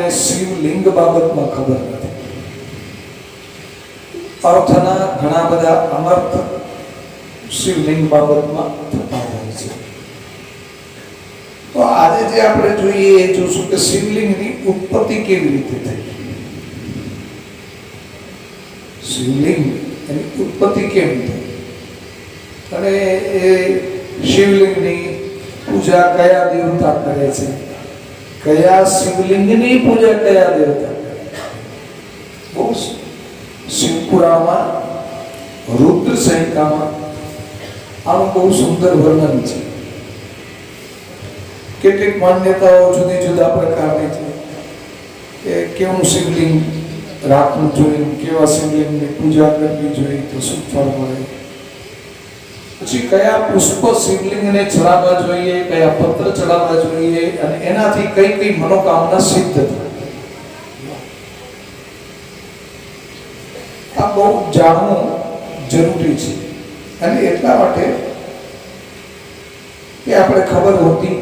લોકોને શિવલિંગ બાબતમાં ખબર નથી. અર્થના ઘણા બધા અનર્થ શિવલિંગ બાબતમાં થતા હોય છે. તો આજે જે આપણે જોઈએ એ જોશું કે શિવલિંગની ઉત્પત્તિ કેવી રીતે થઈ. શિવલિંગ એની ઉત્પત્તિ કેમ થઈ અને એ શિવલિંગની પૂજા કયા દેવતા કરે છે, કયા શિવલિંગની પૂજા કયા દેવતા કરે. બહુ શિવપુરાણમાં રુદ્ર સંહિતામાં આનું બહુ સુંદર વર્ણન છે. કેટલીક માન્યતાઓ જુદી જુદા પ્રકારની છે કે કેવું શિવલિંગ રાખવું જોઈએ, કેવા શિવલિંગની પૂજા કરવી જોઈએ તો શું ફળ મળે, પછી કયા પુષ્પ શિવલિંગને ચડાવવા જોઈએ, કયા પત્ર ચડાવવા જોઈએ અને એનાથી કઈ કઈ મનોકામના સિદ્ધ થાય. આ બહુ જાણવું જરૂરી છે અને એટલા માટે કે આપણે ખબર હોતી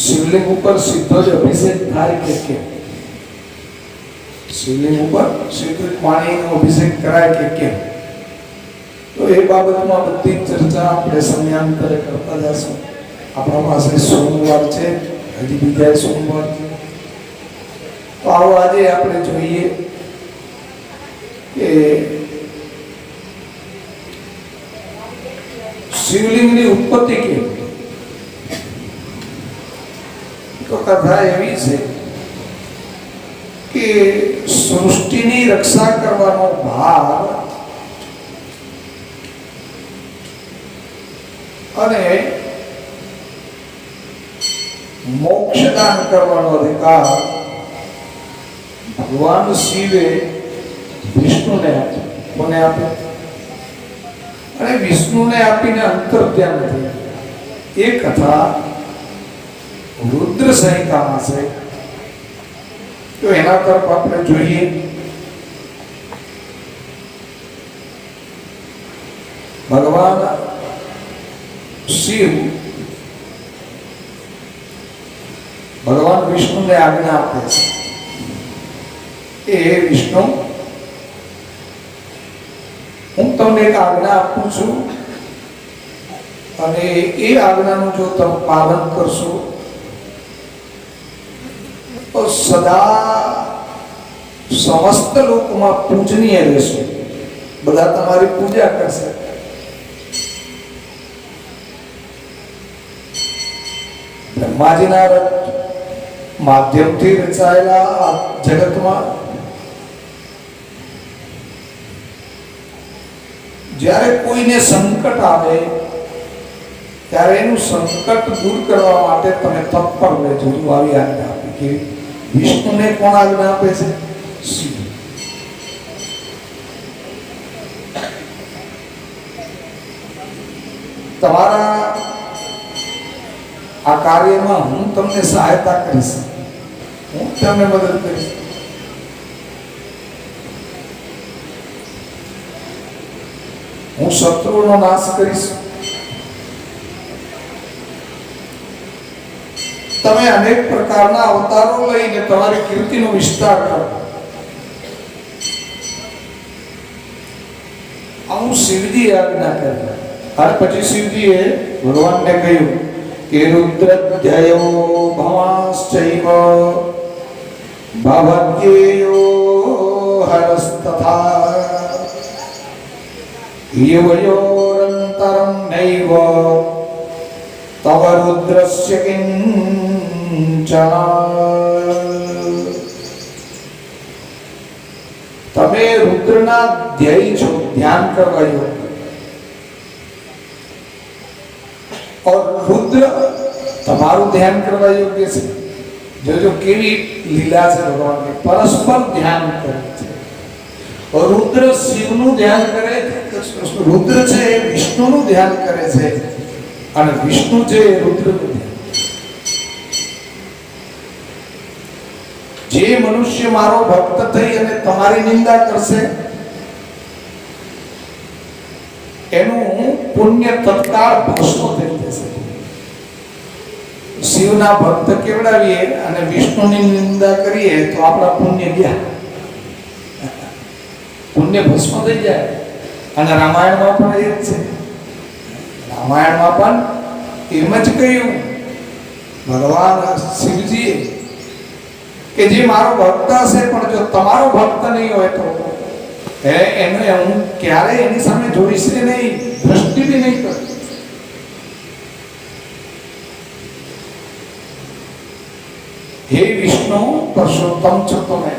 શિવલિંગ ઉપર સીધો જ અભિષેક થાય કે કેમ, શિવલિંગ ઉપર સીધું પાણીનો અભિષેક કરાય કે કેમ, તો એ બાબતમાં બધી ચર્ચા આપણે સમયાંતરે કરતા જશું. આપણા પાસે સોમવાર છે, હજી બીજા સોમવાર છે. તો આવો આજે આપણે જોઈએ કે શિવલિંગની ઉત્પત્તિ કેમ. તો કથા એવી છે કે સૃષ્ટિની રક્ષા કરવાનો ભાર અને મોક્ષદાન કરવાનો અધિકાર ભગવાન શિવે વિષ્ણુને આપ્યો. કોને આપ્યો? અને વિષ્ણુને આપીને અંતર્ધ્યાન થયું. એ કથા રુદ્ર સંહિતામાં છે. તો એના તરફ આપણે જોઈએ. ભગવાન શિવ ભગવાન વિષ્ણુને આજ્ઞા આપે છે. એ વિષ્ણુ, હું તમને એક આજ્ઞા આપું છું અને એ આજ્ઞાનું જો તમે પાલન કરશો તો સદા સમસ્ત લોકોમાં પૂજનીય રહેશો. બધા તમારી પૂજા કરશે. બ્રહ્માજીના માધ્યમથી રચાયેલા આ જગતમાં જ્યારે કોઈને સંકટ આવે ત્યારે એનું સંકટ દૂર કરવા માટે તમે તત્પર રહેજો. આવી આજ્ઞા આપી કે વિષ્ણુને કોણ આજ્ઞા આપે છે? શિવ. તમારા આ કાર્યમાં હું તમને સહાયતા કરીશ, હું તમને મદદ કરીશ. હું શત્રુનો નાશ કરીશ. તમે અનેક પ્રકારના અવતારો લઈને તમારી કીર્તિનો વિસ્તાર કરો. આવું શિવજી આજ્ઞા કરી. અને પછી શિવજીએ ભગવાનને કહ્યું કે રુદ્રધ્યયો ભવાશ્ચૈવ ભવદ્યેયો હરસ્તથા યુવયોરંતરં નૈવ તવ રુદ્રસ્ય કિંચન. તમે રુદ્રના ધ્યેય છો, ધ્યાન કરવા યોગ્ય. और रुद्र તમારું ધ્યાન કરવા યોગ્ય છે. જોજો કેવી લીલા છે ભગવાનની. પરસ્પર ધ્યાન કરે છે. રુદ્ર શિવનું ધ્યાન કરે, રુદ્ર છે એ વિષ્ણુનું ધ્યાન કરે છે અને વિષ્ણુ છે એ રુદ્રનું ધ્યાન. જે મનુષ્ય મારો ભક્ત થઈ અને તમારી નિંદા કરશે એનું પુણ્ય તત્કાળ ભસ્મ થઈ જશે. શિવના ભક્ત કેવડાવીએ અને વિષ્ણુની નિંદા કરીએ તો આપણા પુણ્ય ગયા, પુણ્ય ભસ્મ થઈ જાય. અને રામાયણમાં પણ એ જ છે. રામાયણમાં પણ એમ જ કહ્યું ભગવાન શિવજીએ કે જે મારો ભક્ત હશે પણ જો તમારો ભક્ત નહીં હોય તો એને હું ક્યારે એની સામે જોઈશ નહીં, દ્રષ્ટિ બી નહીં કરું. હે વિષ્ણુ પુરુષોત્તમ ચતુમે,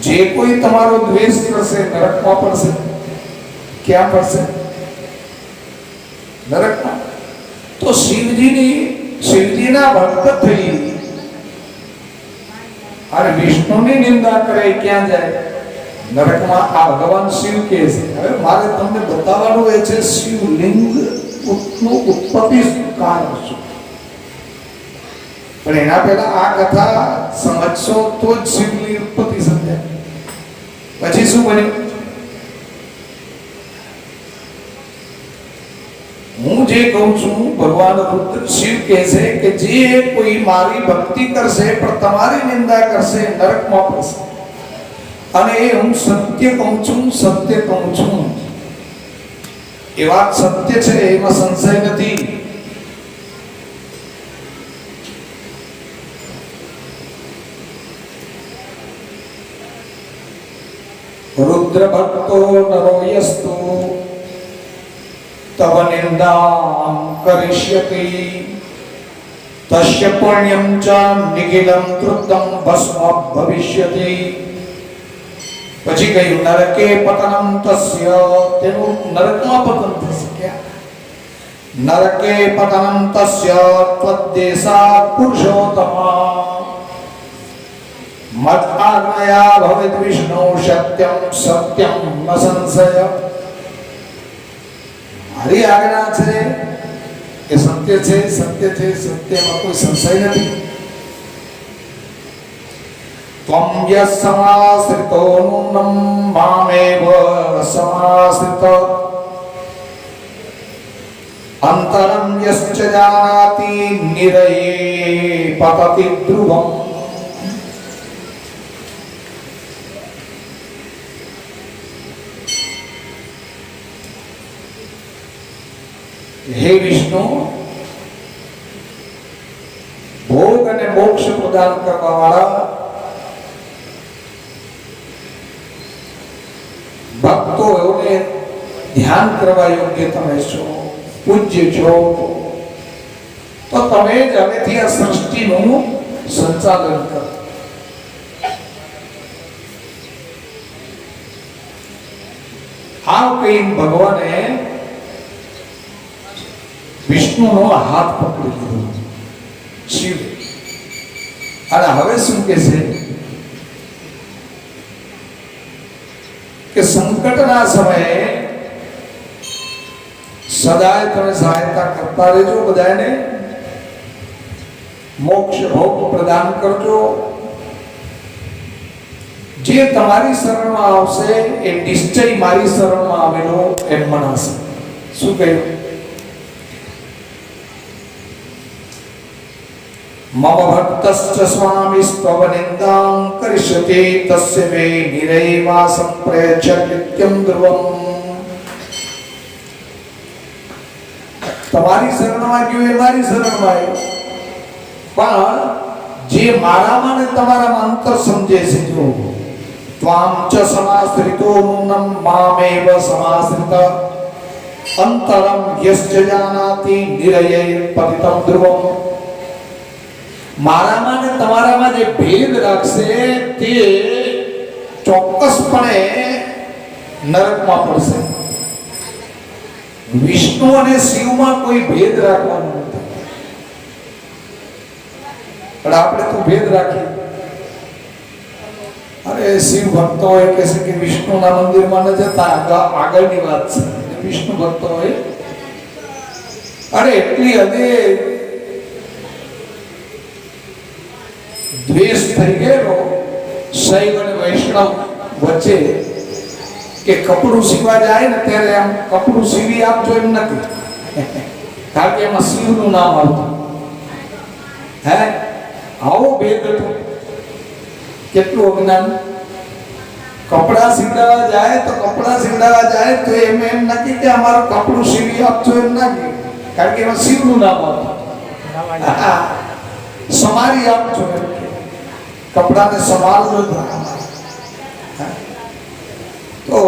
જે કોઈ તમારો દ્વેષ કરશે નરકમાં પડશે. ક્યાં પડશે? નરકમાં. તો શિવજીના ભક્ત થઈ અને વિષ્ણુની નિંદા કરે ક્યાં જાય? નરકમાં. આ ભગવાન શિવ કહે છે. હવે મારે તમને બતાવવાનું એ છે શિવલિંગ નું ઉત્પત્તિ કારણ શું. પણ એના પહેલા આ કથા સમજશો તો જ શિવની ઉત્પત્તિ સમજાય. પછી શું બન્યું? હું જે કહું છું ભગવાન રુદ્ર શિવ કહે છે કે જે કોઈ મારી ભક્તિ કરશે પણ તમારી નિંદા કરશે નરકમાં પડશે. અને એ હું સત્ય કહું છું, સત્ય કહું છું. એ વાત સત્ય છે, એમાં સંશય નથી. रुद्र भक्तो नरो यस्तु तव निंदां करिष्यति तस्य पुण्यं च निखिलं कृतं भस्म भविष्यति. પછી કહ્યું નરકે પતનમ તસ્ય, તેનું નરકમાં પતન થશે. ક્યાં? નરકે પતનમ તસ્ય ત્વદ્દેશા પુરુષોત્તમા મત આજ્ઞયા ભવેત વિષ્ણુ સત્યમ સત્યમ ન સંશય. મારી આજ્ઞા છે એ સત્ય છે, સત્ય છે, સત્યમાં કોઈ સંશય નથી. ત્વમ યસ સમાશ્રિતો નૂનમ મામેવ સમાશ્રિત અંતરમ યશ્ચ જાનાતિ નિરયે પતતિ ધ્રુવમ. હે વિષ્ણુ, ભોગ અને મોક્ષ પ્રદાન કરવા વાળા ભક્તો એઓને ધ્યાન કરવા યોગ્ય તમે છો, પૂજ્ય છો. તો તમે જ હવેથી આ સૃષ્ટિનું સંચાલન કરો. આ કઈ ભગવાને વિષ્ણુનો હાથ પકડી લીધો શિવ. અને હવે શું કે છે કે સંકટના સમયે સદાય તમે સહાયતા કરતા રહેજો, બધાને મોક્ષ ભોગ પ્રદાન કરજો. જે તમારી શરણમાં આવશે એ નિશ્ચય મારી શરણમાં આવેલો એમ મનાશે. શું કહ્યું? મમ ભક્તશ્ચ સ્વામિસ્ત્વવ નિંદાં કરિષ્યતિ તસ્ય મે નિરૈવાસં પ્રયચ્છ નિત્યં ધ્રુવમ. તમારી શરણમાં ગયો એ મારી શરણમાં આવ્યો, પણ જે મારામાં ને તમારામાં અંતર સમજે છે, જો ત્વામ ચ સમાશ્રિતો નૂનમ મામેવ સમાશ્રિત અંતરમ યશ્ચ જાનાતિ નિરયે પતિતં ધ્રુવમ. મારામાં ને તમારામાં જે ભેદ રાખશે તે ચોક્કસપણે નરકમાં પડશે. વિષ્ણુ અને શિવમાં કોઈ ભેદ રાખવાનો નથી, પણ આપણે તો ભેદ રાખીએ. અરે શિવ ભક્તો હોય કે છે કે વિષ્ણુના મંદિરમાં ન જતા, આગળની વાત છે. વિષ્ણુ ભક્તો હોય અરે એટલી હદે દ્વેષ થઈ ગયેલો શૈવ અને વૈષ્ણવ વચ્ચે કે કપડું સીવા જાય ને ત્યારે આમ કપડું સીવી આપજો એમ નથી. કારણ કે એમાં શિવનું નામ આવતું. હે આવો ભેદ હતો. કેટલું અજ્ઞાન. કપડા સીવડાવવા જાય તો એમ નક્કી કે અમારું કપડું સીવી આપજો એમ ના કે, કારણ કે એમાં શિવનું નામ આવતું. સમારી આપજો એમ કે કપડાને સંભાળજો. તો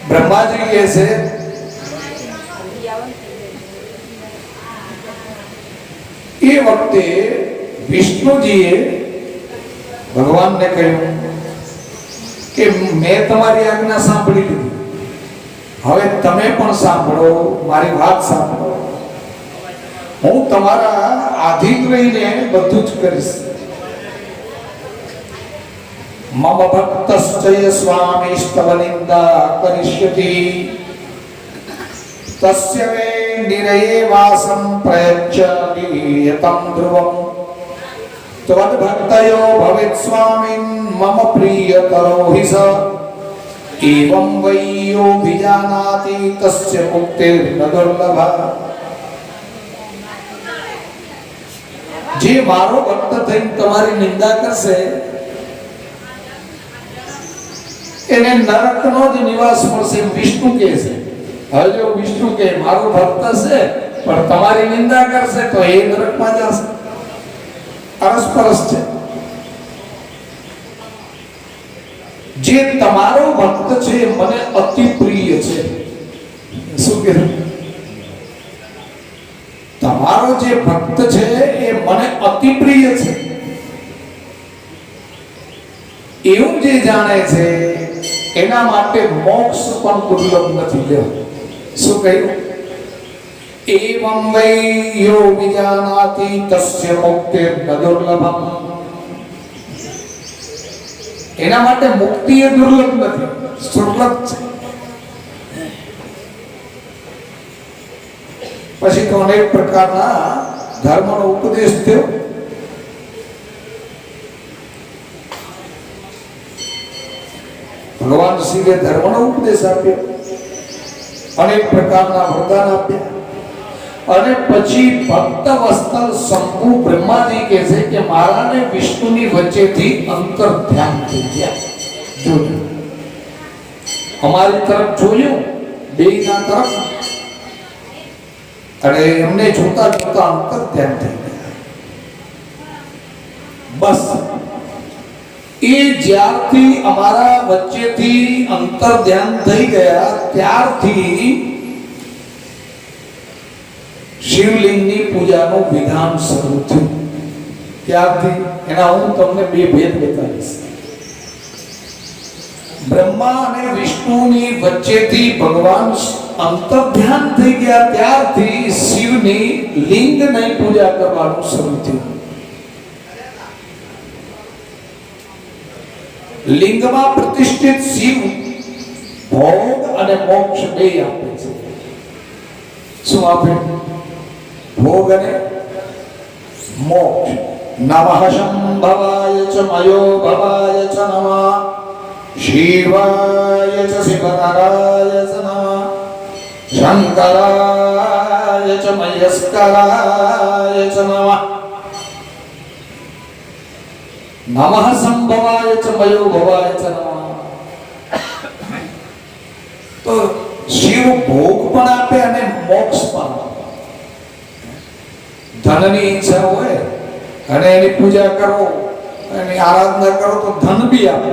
બ્રહ્માજી કહે છે એ વખતે વિષ્ણુજીએ ભગવાનને કહ્યું કે મેં તમારી આજ્ઞા સાંભળી લીધી, હવે તમે પણ સાંભળો, મારી વાત સાંભળો. હું તમારા આધીન રહીને બધું જ કરીશ. મમ ભક્તશ્ચય સ્વામીસ્તવ નિંદા કરિષ્યતિ તસ્ય વે નિરયે વાસં પ્રયચ્ય નિયતં ધ્રુવં ત્વદ ભક્તયો ભવેત સ્વામિન મમ પ્રિયતરો હિ સ એવં વૈ યો વિજાનાતિ તસ્ય મુક્તિર્ન દુર્લભા. જે મારો ભક્ત થઈને તમારી નિંદા કરશે એને નરકનો જ નિવાસ મળશે. વિષ્ણુ કહે છે. હવે જો વિષ્ણુ કહે મારો ભક્ત છે પણ તમારી નિંદા કરશે તો એ નરકમાં જશે. અરસપરસ છે. જે તમારો ભક્ત છે મને અતિ પ્રિય છે. શું કહે? તમારો જે ભક્ત છે એ મને અતિ પ્રિય છે એવું જે જાણે છે એના માટે મોક્ષ પણ દુર્લભ નથી. લેવો શું કહ્યું? એવં વૈ યો વિજાનાતિ તસ્ય મુક્તિર્ન દુર્લભમ. એના માટે મુક્તિ એ દુર્લભ નથી, સુલભ છે. પછી તો અનેક પ્રકારના ધર્મનો ઉપદેશ થયો. ભગવાન શ્રીએ ધર્મનો ઉપદેશ આપ્યો, અનેક પ્રકારના વરદાન આપ્યા. અને પછી ભક્ત વસ્તલ શંભુ બ્રહ્માજી કહે છે કે મારા ને વિષ્ણુની વચ્ચેથી અંતર ધ્યાન થઈ ગયા. જોજો અમારી તરફ જોયું, બેયના તરફ, અને એમને જોતા જોતા અંતર ધ્યાન થઈ ગયા. બસ એ જ્યારથી અમારા વચ્ચેથી અંતર ધ્યાન થઈ ગયા ત્યારથી શિવલિંગની પૂજાનું વિધાન શરૂ થયું. ત્યારથી એના હું તમને બે ભેદ બતાવીશ. બ્રહ્મા અને વિષ્ણુની વચ્ચેથી ભગવાન અંતર ધ્યાન થઈ ગયા ત્યારથી શિવની લિંગની પૂજા કરવાનું શરૂ થયું. લિંગમાં પ્રતિષ્ઠિત શિવ ભોગ અને મોક્ષ બે આપે છે. શું આપે? ભોગ અને મોક્ષ. નમઃ શંભવાય ચ મયો ભવાય ચ નમઃ શિવાય ચ શિવનરાય ચ નમઃ શંકરાય ચ મયસ્કરાય ચ નમઃ નમઃ સંભવાય ચ મયો ભવાય ચ નમઃ. તો શિવ ભોગ પણ આપે અને મોક્ષ પણ આપે. ધનની ઈચ્છા હોય અને એની પૂજા કરો, એની આરાધના કરો તો ધન બી આપે.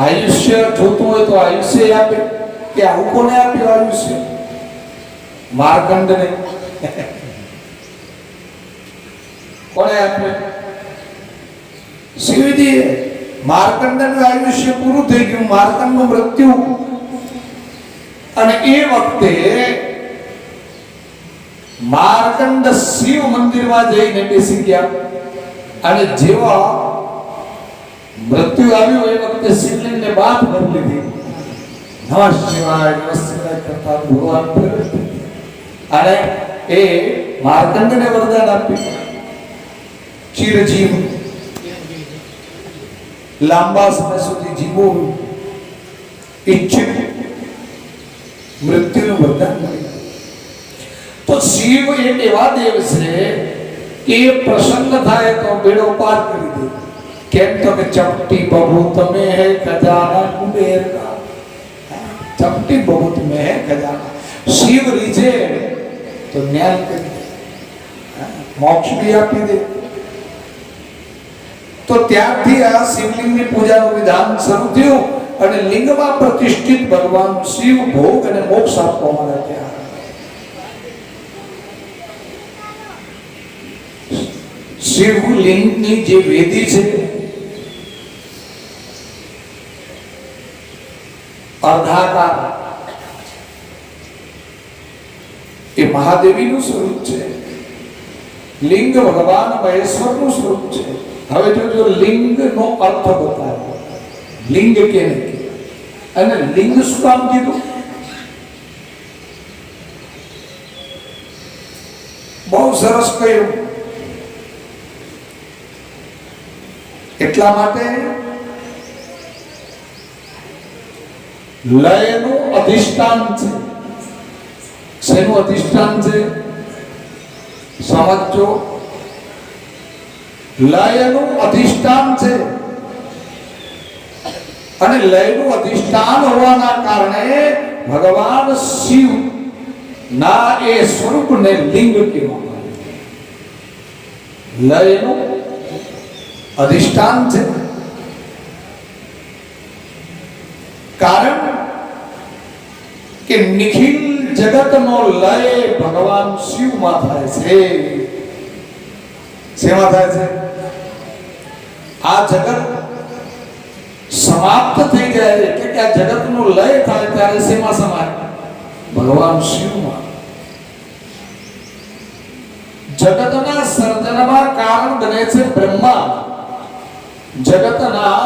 આયુષ્ય જોતું હોય તો આયુષ્ય આપે. કે આવું કોને આપ્યું આયુષ્ય? માર્કંડને. કોને આપ્યું? શિવજીએ. માર્કંડનું આયુષ્ય પૂરું થઈ ગયું, માર્કંડનું મૃત્યુ. અને એ વખતે માર્કંડ શિવ મંદિરમાં જઈને બેસી ગયા. અને જેવા મૃત્યુ આવ્યું એ વખતે શિવલિંગને બાથ ભરી લીધી. નમઃ શિવાય કરતા ભગવાન પ્રગટ. અને એ માર્કંડને વરદાન આપ્યું ચિરજીવ, લાંબા સમય સુધી જીવવું. ઈચ્છિત મૃત્યુનું વરદાન મળ્યું. તો શિવ એક એવા દેવ છે કે એ પ્રસન્ન થાય તો બેડો પાર કરી દે. કેમ તો કે ચપટી બહુત में है खजाना कुबेर का, चपटी बहुत में है खजाना. શિવ રીઝે તો ન્યાય કરી દે, મોક્ષ બી આપી દે. તો ત્યારથી આ શિવલિંગની પૂજાનું વિધાન શરૂ થયું અને લિંગમાં પ્રતિષ્ઠિત ભગવાન શિવ ભોગ અને મોક્ષ આપવા માટે ત્યાં શિવલિંગની જે વેદી છે અર્ધાકાર એ મહાદેવીનું સ્વરૂપ છે. લિંગ ભગવાન મહેશ્વરનું સ્વરૂપ છે. હવે જો લિંગનો અર્થ બતાવો, લિંગ કેને કહેવાય અને લિંગ શું કામ કીધું? બહુ સરસ કહ્યું. એટલા માટે લયનું અધિષ્ઠાન છે. શેનું અધિષ્ઠાન છે? સમજો. લયનું અધિષ્ઠાન છે અને લયનું અધિષ્ઠાન હોવાના કારણે ભગવાન શિવ ના એ સ્વરૂપને લિંગ કહેવામાં આવે. લયનું અધિષ્ઠાન છે કારણ કે નિખિલ જગતનો લય ભગવાન શિવમાં થાય છે. શેમાં થાય છે? આ જગત સમાપ્ત થઈ જાય એટલે કે આ જગતનો લય થાય ત્યારે શેમાં સમાય? ભગવાન શિવમાં. જગતના સર્જનમાં કારણ બને છે બ્રહ્મા. જગતના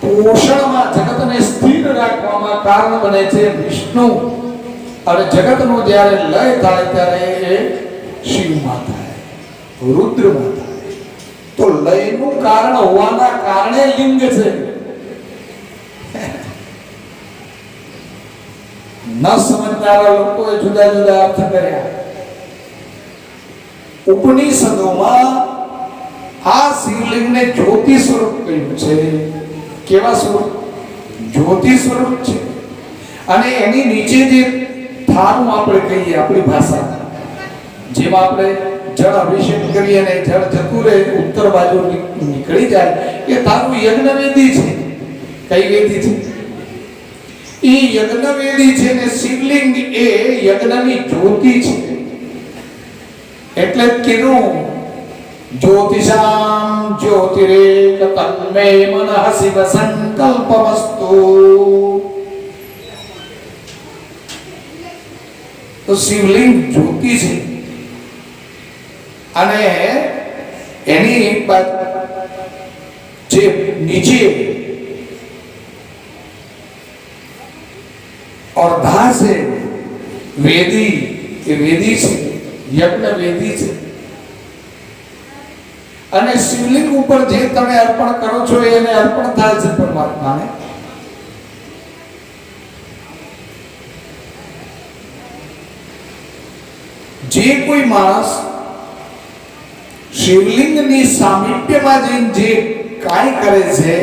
પોષણમાં, જગતને સ્થિર રાખવામાં કારણ બને છે વિષ્ણુ. અને જગતનો જ્યારે લય થાય ત્યારે એ શિવમાં થાય, રુદ્રમાં થાય. તો લયનું કારણ હોવાના કારણે લિંગ છે. ન સમજનારા લોકોએ જુદા જુદા અર્થ કર્યા. ઉપનિષદોમાં આ શિવલિંગને જ્યોતિ સ્વરૂપ કહ્યું છે. કેવા સ્વરૂપ? જ્યોતિ સ્વરૂપ છે. અને એની નીચે જે થારું આપણે કહીએ આપણી ભાષામાં, જેમાં આપણે જળ અભિષેક કરીએ અને જળ જતું રહે ઉત્તર બાજુ નીકળી જાય, એ થારું યજ્ઞવેદી છે. કઈ વેદી છે? એ યજ્ઞવેદી છે ને શિવલિંગ એ યજ્ઞની જ્યોતિ છે. એટલે કીધું જ્યોતિષામ જ્યોતિરેક તન્મે મનઃ શિવ સંકલ્પમસ્તુ. તો શિવલિંગ જ્યોતિ છે અને એની જે નીચે અર્ધા છે વેદી, એ વેદી છે, યજ્ઞ વેદી છે. અને શિવલિંગ ઉપર જે તમે અર્પણ કરો છો એને અર્પણ થાય છે પરમાત્માને. જે કોઈ માણસ શિવલિંગની સામીપ્યમાં જઈને જે કાંઈ કરે છે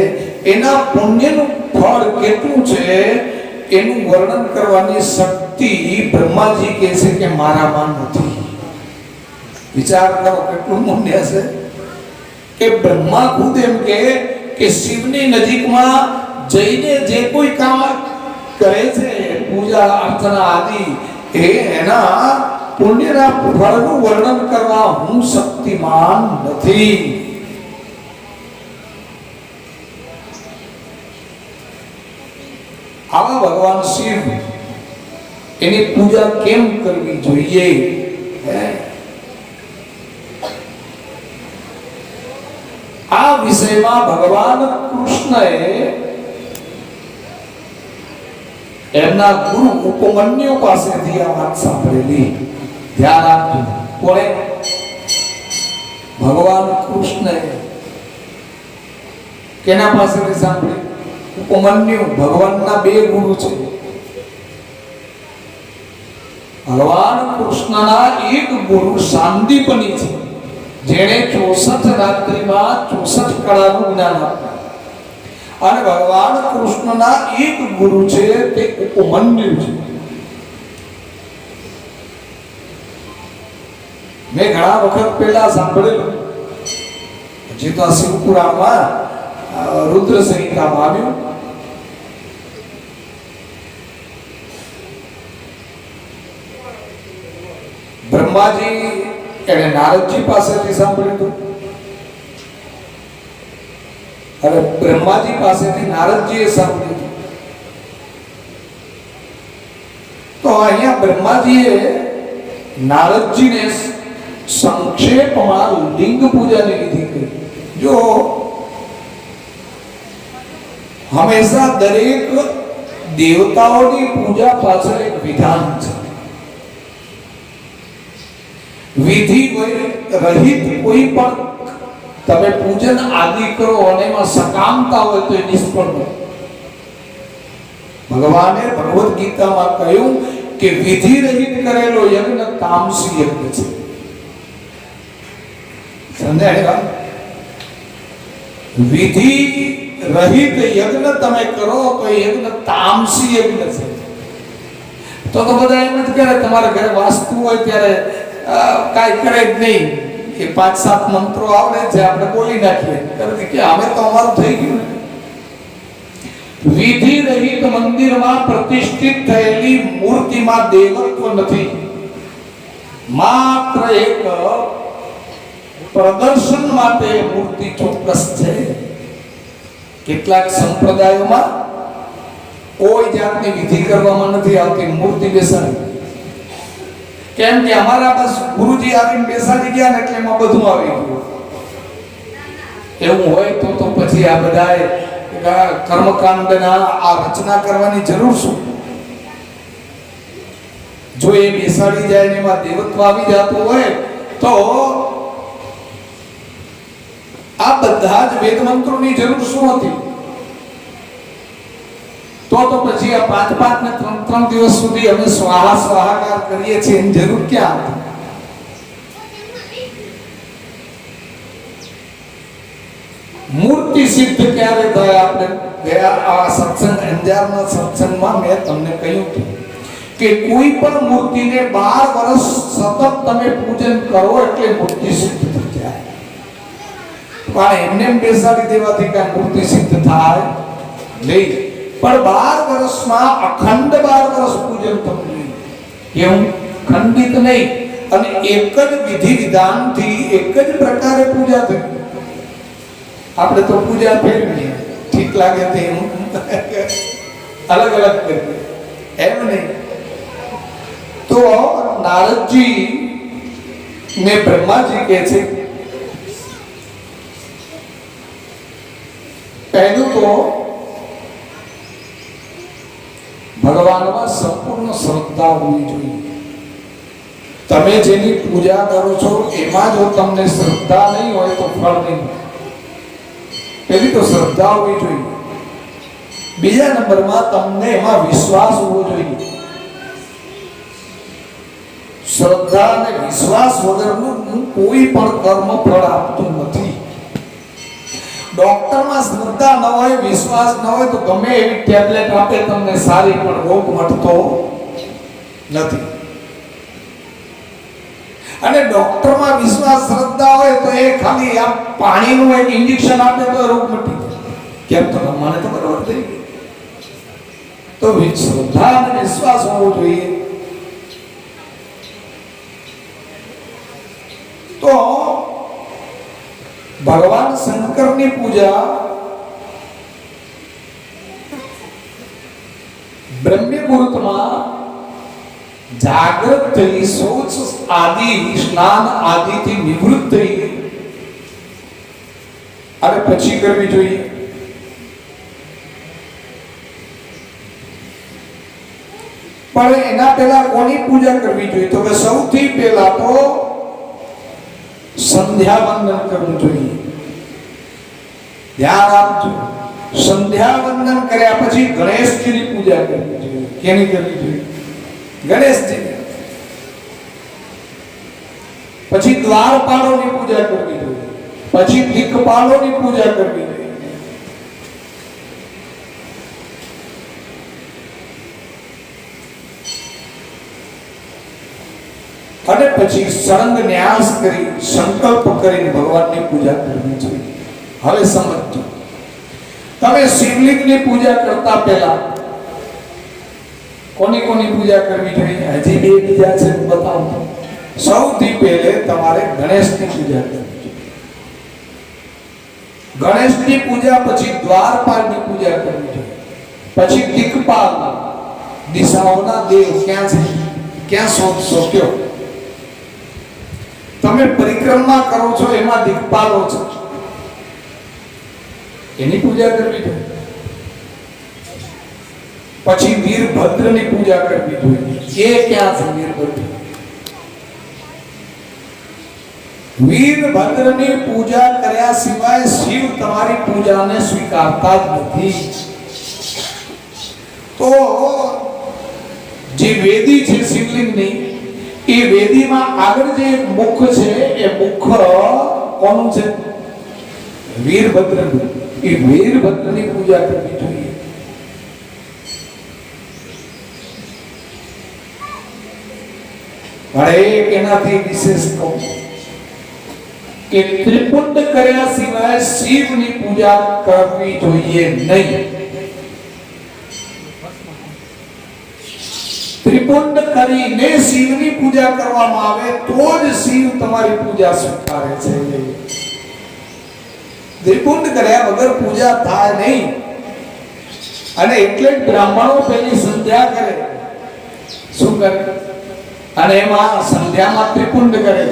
એના પુણ્યનું ફળ કેટલું છે એનું વર્ણન કરવાની શક્તિ બ્રહ્માજી કહે છે કે મારામાં નથી. વિચાર કરો કેટલું પુણ્ય છે કે બ્રહ્મા ખુદ એમ કે શિવની નજીકમાં જઈને જે કોઈ કામ કરે છે, પૂજા અર્ચના આદિ, એના પુણ્યના ફળનું વર્ણન કરવા હું શક્તિમાન નથી. આવા ભગવાન શિવ, એની પૂજા કેમ કરવી જોઈએ? આ વિષયમાં ભગવાન કૃષ્ણએ એમના ગુરુ ઉપમન્યુ પાસેથી આ વાત સાંભળેલી. ધ્યાન આપજો. કોણે? ભગવાન કૃષ્ણએ કેના પાસેથી સાંભળી? ઉપમન્યુ ભગવાનના બે ગુરુ છે. ભગવાન કૃષ્ણના એક ગુરુ સાંદીપની છે, જેણે 64 રાત્રિમાં 64 કળાનું જ્ઞાન આપ્યું. અને ભગવાન કૃષ્ણના એક ગુરુ છે તે ઉપમન્યુ છે. મેં ઘણા વખત પહેલા સાંભળેલું, હજી તો શિવપુરાણમાં રુદ્ર સંહિતામાં આવ્યું. બ્રહ્માજી એને નારદજી પાસેથી સાંભળ્યું હતું, અને બ્રહ્માજી પાસેથી નારદજીએ સાંભળ્યું હતું. તો અહીંયા બ્રહ્માજીએ નારદજીને સંક્ષેપમાં લિંગ પૂજાની વિધિ કરી. જો હંમેશા દરેક દેવતાઓની પૂજા પાછળ એક વિધાન છે. વિધિ રહિત કોઈ પણ તમે પૂજન આદિ કરો અને એમાં સકામતા હોય તો એ નિષ્ફળ બને. ભગવાને ભગવદ ગીતામાં કહ્યું કે વિધિ રહિત કરેલો યજ્ઞ તામસી યજ્ઞ છે. સમજાય? વિધિ રહિત યજ્ઞ તમે કરો તો એ યજ્ઞ તામસી યજ્ઞ છે. તો બધા એમ જ કરે, તમારા ઘરે વાસ્તુ હોય ત્યારે કાંઈ કરે જ નહીં, એ 5-7 મંત્રો આવડે છે, આપણે બોલી નાખીએ કે અમે તો અમારું થઈ ગયું. વિધિ રહિત મંદિરમાં પ્રતિષ્ઠિત થયેલી મૂર્તિમાં દેવત્વ નથી, માત્ર એક પ્રદર્શન માટે મૂર્તિ ચોક્કસ છે. કેટલાક સંપ્રદાયોમાં કોઈ જાતની વિધિ કરવામાં નથી આવતી, મૂર્તિ બેસાડી. કેમ કે અમારા બસ ગુરુજી આવીને બેસાડી ગયા ને એટલે એમાં બધું આવી ગયું. એવું હોય તો પછી આ બધાએ કર્મકાંડના આ રચના કરવાની જરૂર શું? જો એ બેસાડી જાય ને એમાં દેવત્વ આવી જતું હોય તો આ બધા જ વેદ મંત્રોની જરૂર શું હતી? તો પછી આ 5-5 ને 3-3 દિવસ સુધી અમે સ્વાહા સ્વાહાકાર કરીએ છીએ, એની જરૂર ક્યાં હતી? મૂર્તિ સિદ્ધ ક્યારે થાય? આપણે ગયા આ સત્સંગ અંજારના સત્સંગમાં મેં તમને કહ્યું હતું કે કોઈ પણ મૂર્તિને 12 વર્ષ સતત તમે પૂજન કરો એટલે મૂર્તિ સિદ્ધ થઈ જાય. પણ એમને બેસાડી દેવાથી કઈ મૂર્તિ સિદ્ધ થાય નહીં. પણ 12 વર્ષમાં અખંડ 12 વર્ષ પૂજન થવું જોઈએ. એવું ખંડિત નહીં, અને એક જ વિધિ વિધાનથી એક જ પ્રકારે પૂજા થઈ. આપણે તો પૂજા ફેરવીએ, ઠીક લાગે તેમ અલગ અલગ કરીએ, એમ નહીં. તો નારદજી ને બ્રહ્માજી કહે છે, પહેલું તો ભગવાનમાં સંપૂર્ણ શ્રદ્ધા હોવી જોઈએ. તમે જેની પૂજા કરો છો એમાં જો તમને શ્રદ્ધા નહીં હોય તો ફળ નહીં. પહેલી તો શ્રદ્ધા હોવી જોઈએ. બીજા નંબરમાં તમને એમાં વિશ્વાસ હોવો જોઈએ. શ્રદ્ધા અને વિશ્વાસ વગરનું કોઈ પણ કર્મ ફળ આપતું નથી. ડોક્ટરમાં શ્રદ્ધા ન હોય, વિશ્વાસ ન હોય તો ગમે એવી ટેબ્લેટ આપે તમને સારી, પણ રોગ મટતો નથી. અને ડોક્ટરમાં વિશ્વાસ શ્રદ્ધા હોય તો એ ખાલી આ પાણીનું એક ઇન્જેક્શન આપે તો રોગ મટી જાય. કેમ? તો મને તો બરોબર થઈ ગયું. તો શ્રદ્ધા અને વિશ્વાસ હોવો જોઈએ. તો ભગવાન શંકરની પૂજા બ્રહ્મ મુહૂર્તમાં જાગૃત થઈ, શૌચ આદિ સ્નાન આદિથી નિવૃત્ત થઈ અને પછી કરવી જોઈએ. પણ એના પહેલા કોની પૂજા કરવી જોઈએ? તો કે સૌથી પહેલા તો સંધ્યા વંદન કરવું જોઈએ. ધ્યાન આપજો. સંધ્યા વંદન કર્યા પછી ગણેશજીની પૂજા કરવી જોઈએ. કેની કરવી જોઈએ? ગણેશજીની. પછી દ્વારપાળોની પૂજા કરવી જોઈએ. પછી દિક્પાલોની પૂજા કરવી જોઈએ. અને પછી સળંગ ન્યાસ કરી સંકલ્પ કરીને ભગવાનની પૂજા કરવી જોઈએ. હવે સમજો, તમે શિવલિંગની પૂજા કરતા પહેલા કોની કોની પૂજા કરવી જોઈએ? હજી બે બીજા છે, બતાવું. સૌથી પહેલે તમારે ગણેશની પૂજા કરવી જોઈએ. ગણેશની પૂજા પછી દ્વારપાળની પૂજા કરવી જોઈએ. પછી દિક્પાલ, દિશાઓના દેવ ક્યાં છે, ક્યાં શોધશો? કયો તમે પરિક્રમા કરો છો એમાં દિક્પાલો છે, એની પૂજા કરવી જોઈએ. પછી વીરભદ્રની પૂજા કરવી જોઈએ. એ ક્યાં છે વીરભદ્ર? વીરભદ્રની પૂજા કર્યા સિવાય શિવ તમારી પૂજાને સ્વીકારતા જ નથી. તો જે વેદી છે શિવલિંગની, એ વેદીમાં આગળ જે મુખ છે એ મુખ કોનું છે? વીરભદ્રનું. એ વીરભદ્રની પૂજા કરવી જોઈએ. અરે એનાથી વિશેષ કહું કે ત્રિપુંડ કર્યા સિવાય શિવની પૂજા કરવી જોઈએ નહીં. ત્રિપુંડ કરીને શિવની પૂજા કરવામાં આવે તો જ શિવ તમારી પૂજા સ્વીકારે છે. ત્રિપુંડ કર્યા વગર પૂજા થાય નહીં. અને એટલે બ્રાહ્મણો પેલી સંધ્યા કરે. શું કરે? અને એમાં સંધ્યામાં ત્રિપુંડ કરે.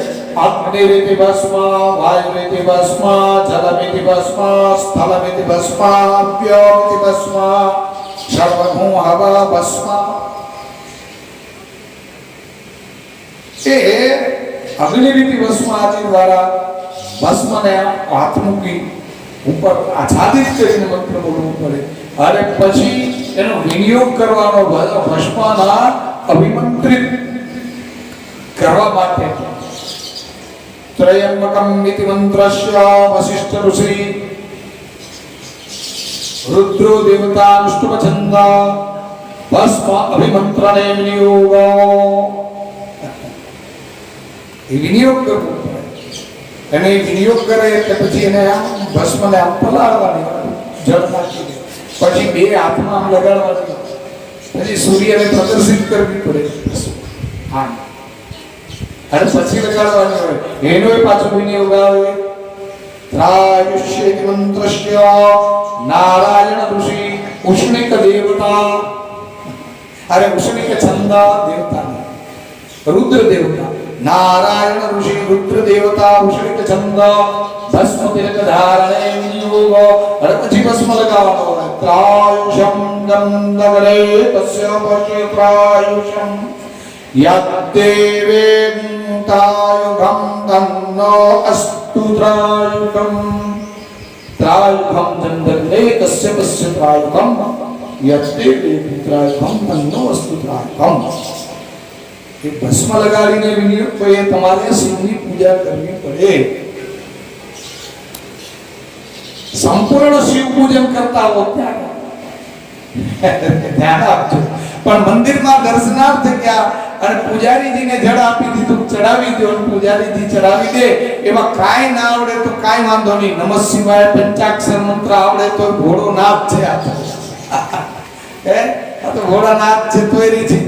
અગ્નિરેતિ ભસ્મ, વાયુરેતિ ભસ્મ, જલમેતિ ભસ્મ, સ્થલમેતિ ભસ્મ, વ્યોમેતિ ભસ્મ, સર્વગુણ હવા ભસ્મ. એ અગ્નિરીતિ ભસ્મ આદિ દ્વારા ભસ્મને હાથ મૂકી ઉપર આચ્છાદિત કરીને મંત્ર બોલવું પડે. અને પછી એનો વિનિયોગ કરવાનો ભસ્મના અભિમંત્રિત કરવા માટે ત્રયંબકમ ઇતિ મંત્રસ્ય વસિષ્ઠ ઋષિ રુદ્રો દેવતા વિષ્ણુ છંદ ભસ્મ અભિમંત્રણે વિનિયોગ. એ વિનિયોગ કરવો પડે. એને વિનિયોગ કરે એટલે પછી એને આમ ભસ્મને આમ પલાળવાની, જળ નાખી દે. પછી બે હાથમાં આમ લગાડવાની. પછી સૂર્યને પ્રદર્શિત કરવી પડે. હા, અને પછી લગાડવાની હોય. એનો પાછો વિનિયોગ આવે. ત્રાયુષ્યેતિ મંત્રસ્ય નારાયણ ઋષિ ઉષ્ણિક દેવતા. અરે ઉષ્ણિક છંદ દેવતા, રુદ્ર દેવતા. નારાયણ ઋષિ રુદ્ર દેવતા ઉષ્ણિક છંદ ભસ્મ તિલક ધારણે વિનિયોગ. અને પછી ભસ્મ લગાવવાનો હોય. ત્રાયુષમ ગંધગરે તસ્ય પશ્ય ત્રાયુષમ યદ્દેવેન્તાયુગમ તન્નો અસ્તુ ત્રાયુગમ. ત્રાયુગમ ગંધગરે તસ્ય પશ્ય ત્રાયુગમ યદ્દેવેન્તાયુગમ તન્નો અસ્તુ ત્રાયુગમ. એ ભસ્મ લગાડીને વિનિયોગ પછી તમારે શિવની પૂજા કરવી પડે. સંપૂર્ણ શિવ પૂજન કરતા હો ત્યારે ધ્યાન આપજો. પણ મંદિરમાં દર્શનાર્થ ગયા અને પૂજારીજીને જળ આપી દીધું, ચડાવી દો. પૂજારીજી ચડાવી દે. એમાં કાંઈ ના આવડે તો કાંઈ વાંધો નહીં. નમઃ શિવાય પંચાક્ષર મંત્ર આવડે તો ઘોડો નાથ છે. આ તો ઘોડા નાથ છે, તોયરી છે.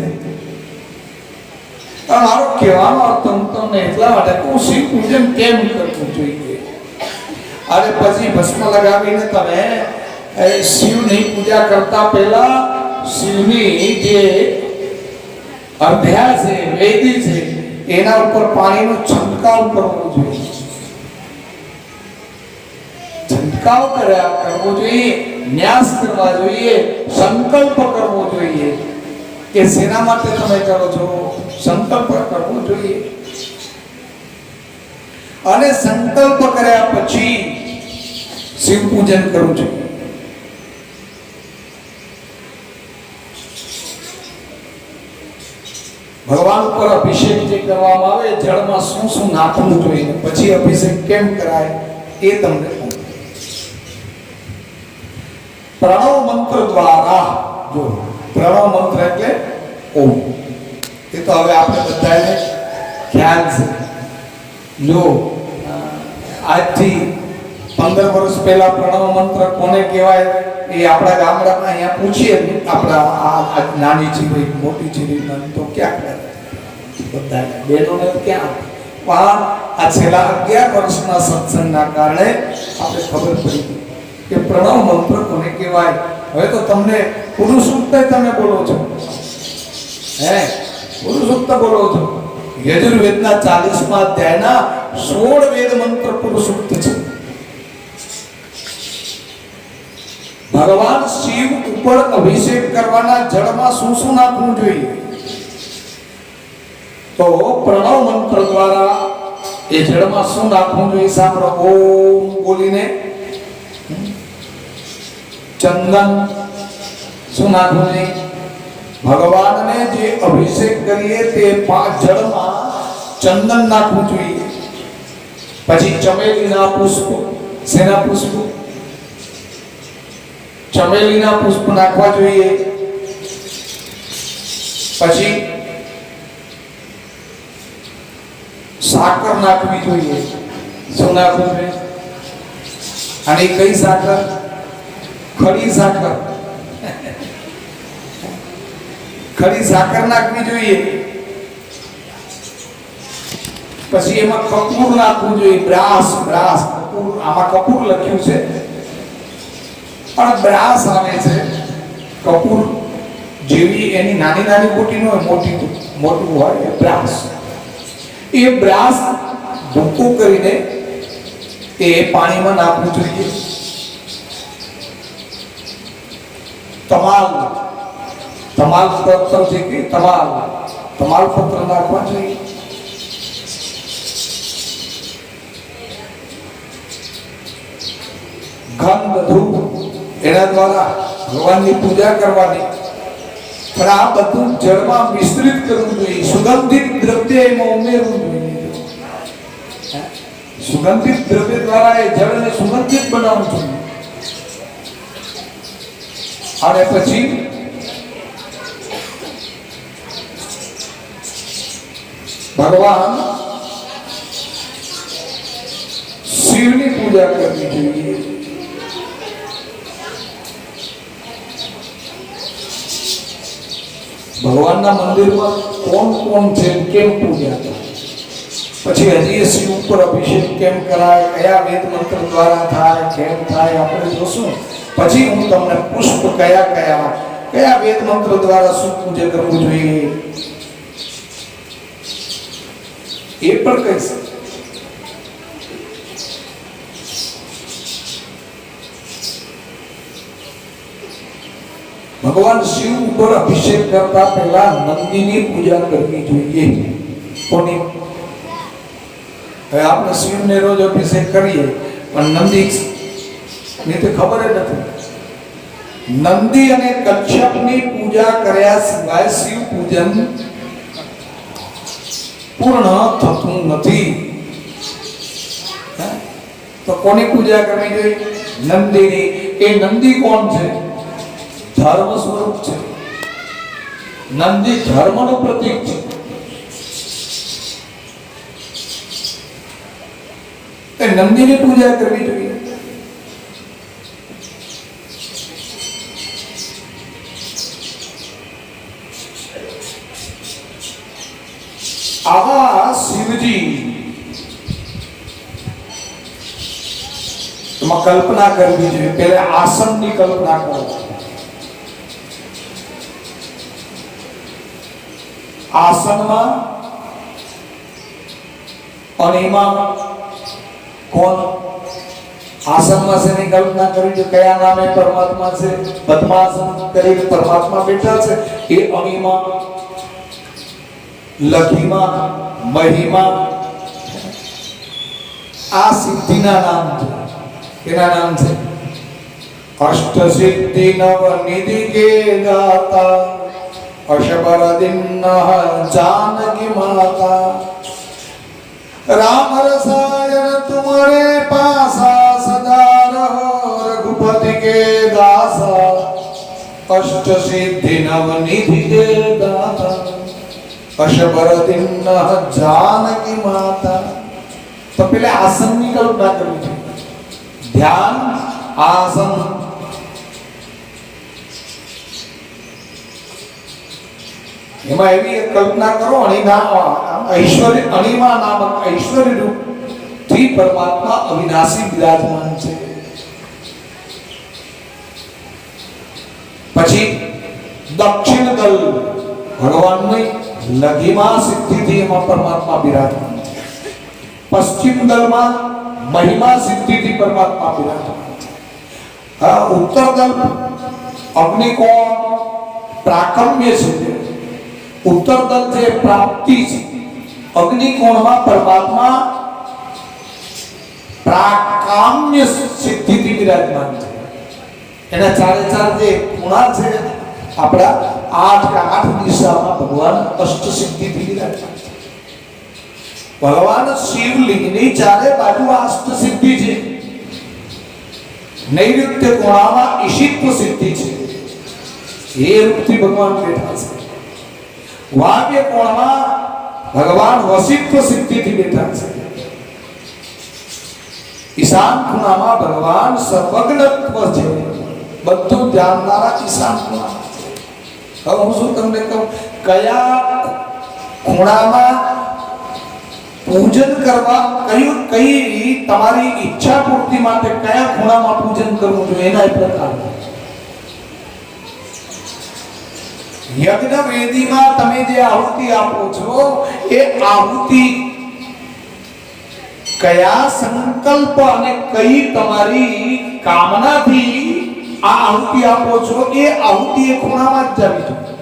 મારો કહેવાનો અર્થ હું તમને એટલા માટે હું શિવ પૂજન કેમ કરવું જોઈએ. અને પછી ભસ્મ લગાવીને તમે શિવની પૂજા કરતા પહેલા શિવની જે અભ્યાસ છે, વેદી છે, એના ઉપર પાણીનો છંટકાવ કરવો જોઈએ. છંટકાવ કરવો જોઈએ, ન્યાસ કરવા જોઈએ, સંકલ્પ કરવો જોઈએ કે શેના માટે તમે કરો છો. સંકલ્પ કરવો જોઈએ. અને સંકલ્પ કર્યા પછી શિવ પૂજન કરવું જોઈએ. ભગવાન ઉપર અભિષેક જે કરવામાં આવે જળમાં શું શું નાખવું જોઈએ પછી અભિષેક કેમ કરાય એ તમને કહું. પ્રણવ મંત્ર દ્વારા, જો પ્રણવ મંત્ર એટલે ઓમ, એ તો હવે આપણે બધાને ખ્યાલ છે. જો આજથી 15 વર્ષ પહેલા પ્રણવ મંત્ર કોને કહેવાય એ આપણા ગામડામાં અહીંયા પૂછીએ, આપણા આ નાની ચીરી મોટી ચીરી તો ક્યાં બધા બેનોને ક્યાં, પણ આ છેલ્લા 11 વર્ષના સત્સંગના કારણે આપણે ખબર પડી કે પ્રણવ મંત્ર કોને કહેવાય. હવે તો તમને પુરુષ સૂક્ત તમે બોલો છો, પુરુષ સૂક્ત બોલો છો. યજુર્વેદના 40મા અધ્યાયના 16 વેદ મંત્ર પુરુષ સૂક્ત છે. ભગવાન શિવ ઉપર અભિષેક કરવાના જળમાં શું શું નાખવું જોઈએ? તો પ્રણવ મંત્ર દ્વારા એ જળમાં શું નાખવું જોઈએ સાંભળો. ઓમ બોલીને ચંદન શું નાખવું જોઈએ? ભગવાનને જે અભિષેક કરીએ તે જળમાં ચંદન નાખવું જોઈએ. પછી ચમેલીના પુષ્પ, શેના પુષ્પ? ચમેલીના પુષ્પ નાખવા જોઈએ. પછી સાકર નાખવી જોઈએ. શું નાખવું જોઈએ? અને કઈ સાકર? ખડી સાકર. ખડી સાકર નાખવી જોઈએ. પછી એમાં કપૂર નાખવું જોઈએ. બ્રાસ, બ્રાસ કપૂર, આમાં કપૂર લખ્યું છે પણ બ્રાસ આવે છે. કપૂર જેવી એની નાની નાની કોટી હોય, મોટું હોય એ બ્રાસ. એ બ્રાસ ભૂકો કરીને એ પાણીમાં નાખવું જોઈએ. તમાલ પત્ર છે કે તમાલ પત્ર નાખવા જોઈએ. ગંધ, ધૂપ એના દ્વારા ભગવાનની પૂજા કરવાની. પણ આ બધું જળમાં મિશ્રિત કરવું જોઈએ. સુગંધિત દ્રવ્ય એમાં ઉમેરવું જોઈએ. સુગંધિત દ્રવ્ય દ્વારા એ જળને સુગંધિત બનાવવું જોઈએ. અને પછી ભગવાન શિવની પૂજા કરવી જોઈએ. ભગવાનના મંદિરમાં કોણ છે, કેમ પૂજા કરે, પછી હજી શિવ ઉપર અભિષેક કેમ કરાય, કયા વેદ મંત્ર દ્વારા થાય, કેમ થાય આપણે જોશું. પછી હું તમને પુષ્પ કયા વેદ મંત્ર દ્વારા શું પૂજા કરવું જોઈએ એ પણ કહીશ. ભગવાન શિવ ઉપર અભિષેક કરતા પહેલા નંદીની પૂજા કરવી જોઈએ. કોની? હવે આપણે શિવને રોજ અભિષેક કરીએ પણ નંદી ને તો ખબર જ નથી. નંદી અને કશ્યપની પૂજા કર્યા સિવાય શિવ પૂજન પૂર્ણ થતું નથી. તો કોની પૂજા કરવી જોઈએ? નંદીની. એ નંદી કોણ છે? ધર્મ સ્વરૂપ છે. નંદી ધર્મનું પ્રતીક છે. એ નંદીની પૂજા કરવી જોઈએ. આવા શિવજી એમાં કલ્પના કરવી જોઈએ. પહેલા આસનની કલ્પના કરો. આસનમાં અને એમાં કોણ? આસનમાં શેની કલ્પના કરવી છે? કયા નામે પરમાત્મા છે? પદ્માસન કરીને પરમાત્મા બેઠા છે. એ અણીમાં, લઘીમાં, મહીમાં આ સિદ્ધિના નામ છે. એના નામ છે અષ્ટ સિદ્ધિ નવ નિધિ કે દાતા अशबर दिन जानकी माता, राम रसायन तुम्हारे पासा, सदा रहो रघुपति के दासा, अष्ट सिद्धि नवनिधि के दाता, अशबर दिन जानकी माता। तो पहले आसन की कल्पना करनी चाहिए, ध्यान आसन। એમાં એવી એક કલ્પના કરો, ऐश्वर्य अणिमा नामक ऐश्वर्य रूप थी परमात्मा अविनाशी विराजमान છે। પછી દક્ષિણ દલ ભગવાનની લઘિમા સિદ્ધિથી એમાં પરમાત્મા વિરાજમાન છે। પશ્ચિમ દલમાં મહિમા સિદ્ધિથી પરમાત્મા વિરાજમાન છે। ઉત્તર દલ અગ્નિકોણ પ્રાકમ્ય છે, उत्तर दल से प्राप्ति છે, अग्निकोण में परमात्मा प्राकाम्य सिद्धि थी विराजमान છે। एना चारे चार जे गुणा છે आपड़ा 8 दिशा में भगवान अष्ट सिद्धि थी विराजमान છે। भगवान शिवलिंग ની ચારે बाजू अष्ट सिद्धि છે। नैऋत्य कोणाમાં ईशित्व सिद्धि છે, ये रूपથી भगवान बैठा છે। वाव्य कोण में भगवान वसित्व सिद्धि थी बैठा है। ईशान खूणा में भगवान सर्वज्ञत्व है, बधु जाननारा ईशान खूणा है। अब हूँ शू तमने कहूं, कया खूणा में पूजन करवा, कई तमारी इच्छा पूर्ति माटे कया खूणा में पूजन करवुं जोईए एना प्रकार यज्ञ वेदी में तमे जे आहुति आपो छो, ए आहुति कया संकल्प अने कई तमारी कामना थी आ आहुति आपो छो, ए आहुति ए खूणा में ज जावी जोईए।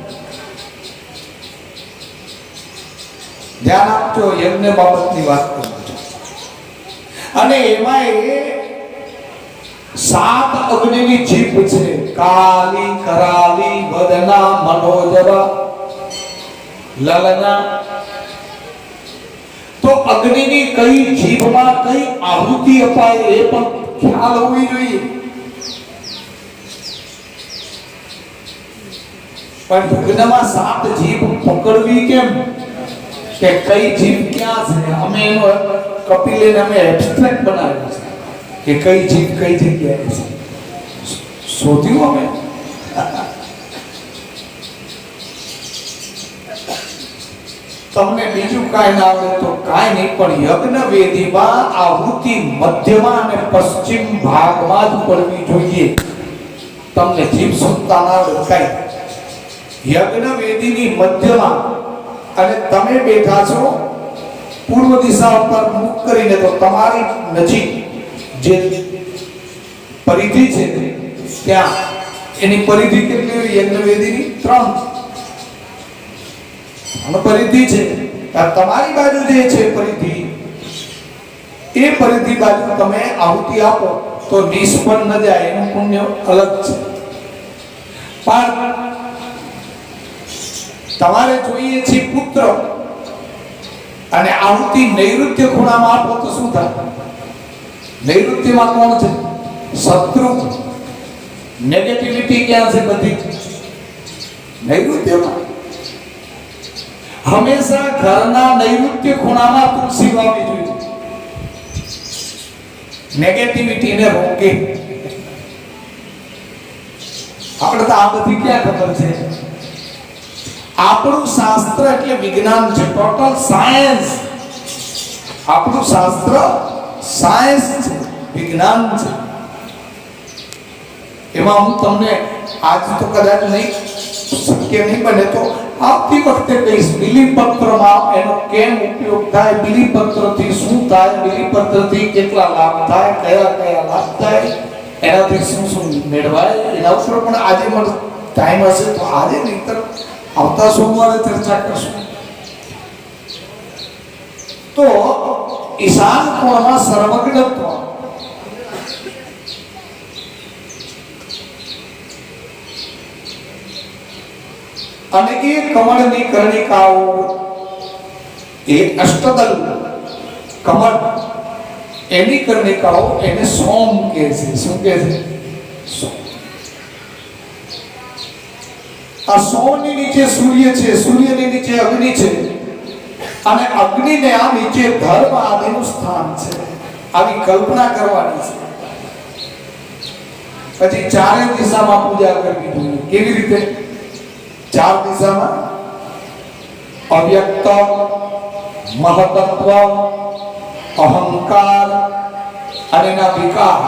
ध्यान आपजो, यज्ञ बाबतनी वात करूं छुं। अने एमांय 7 अग्नि की जीभ छे, काली कराली वदना मनोजवा ललना। तो अग्नि की कई जीभ में कई आहुति अपाय ए पण ख्याल होवी जोईए। पण यज्ञ में 7 जीभ पकड़वी केम, के कई जीभ क्या छे, अमे एनो कपिले ने अमे एब्स्ट्रेक्ट बनाव्यो छे कि कई जीव कई जगह शोध्યું અમે। તમને બીજું કાઈ ના આવડે તો કાઈ નહીં, પણ યજ્ઞ વેદીમાં આહુતિ મધ્યમાં અને પશ્ચિમ ભાગમાં જ પડવી જોઈએ। તમને જીવ સુનતા ના આવડે કાઈ, યજ્ઞ વેદીની મધ્યમાં અને તમે બેઠા છો પૂર્વ દિશા ઉપર મુખ કરીને, તો તમારી નજીક જે પરિધિ છે ત્યાં એની પરિધિ કેટલી હોય? યજ્ઞવેદીની 3 અને પરિધિ છે। તમારી બાજુ જે છે પરિધિ, એ પરિધિ બાજુ તમે આહુતિ આપો તો નિષ્ફળ ન જાય, એનું પુણ્ય અલગ છે। પણ તમારે જોઈએ છે પુત્ર અને આહુતિ નૈઋત્ય ખૂણામાં આપો તો શું થાય? नैऋत्य में कौन है? शत्रु, नेगेटिविटी क्या से बधी नैऋत्य में। हमेशा घरना नैऋत्य खूणा में तुलसी वावी जोईए, नेगेटिविटी ने रोके। આપણે તો આ બધી ક્યાં ખબર છે? આપણું શાસ્ત્ર એટલે વિજ્ઞાન છે, ટોટલ સાયન્સ। આપણું શાસ્ત્ર साइंस છે, विज्ञान છે। એમાં હું તમને આજ તો કદાચ નહીં શક્ય નહીં બને તો આવતી વખતે કહીશ બિલીપત્રમાં એનો કેમ ઉપયોગ થાય, બિલીપત્રથી શું થાય, બિલીપત્રથી કેટલા લાભ થાય, કયા કયા લાભ થાય, એનાથી શું શું મેળવાય, એના ઉપર પણ આજે મને ટાઈમ હશે તો આજે નહીંતર આવતા સોમવારે ચર્ચા કરશું। तो ईशान कोण में सर्वज्ञत्व, અને એ કમળની કર્ણિકાઓ એ અષ્ટદલ કમળ એની કર્ણિકાઓ એને સોમ કહે છે. શું કહે છે? સોમ. આ સોમની નીચે સૂર્ય છે, સૂર્યની નીચે અગ્નિ છે અને અગ્નિને આ નીચે ધર્મ આદિનું સ્થાન છે. આવી કલ્પના કરવાની છે. પછી ચારે દિશામાં પૂજા કરવી જોઈએ. કેવી રીતે? ચાર દિશામાં અવ્યક્ત, મહતત્વ, અહંકાર અને એના વિકાર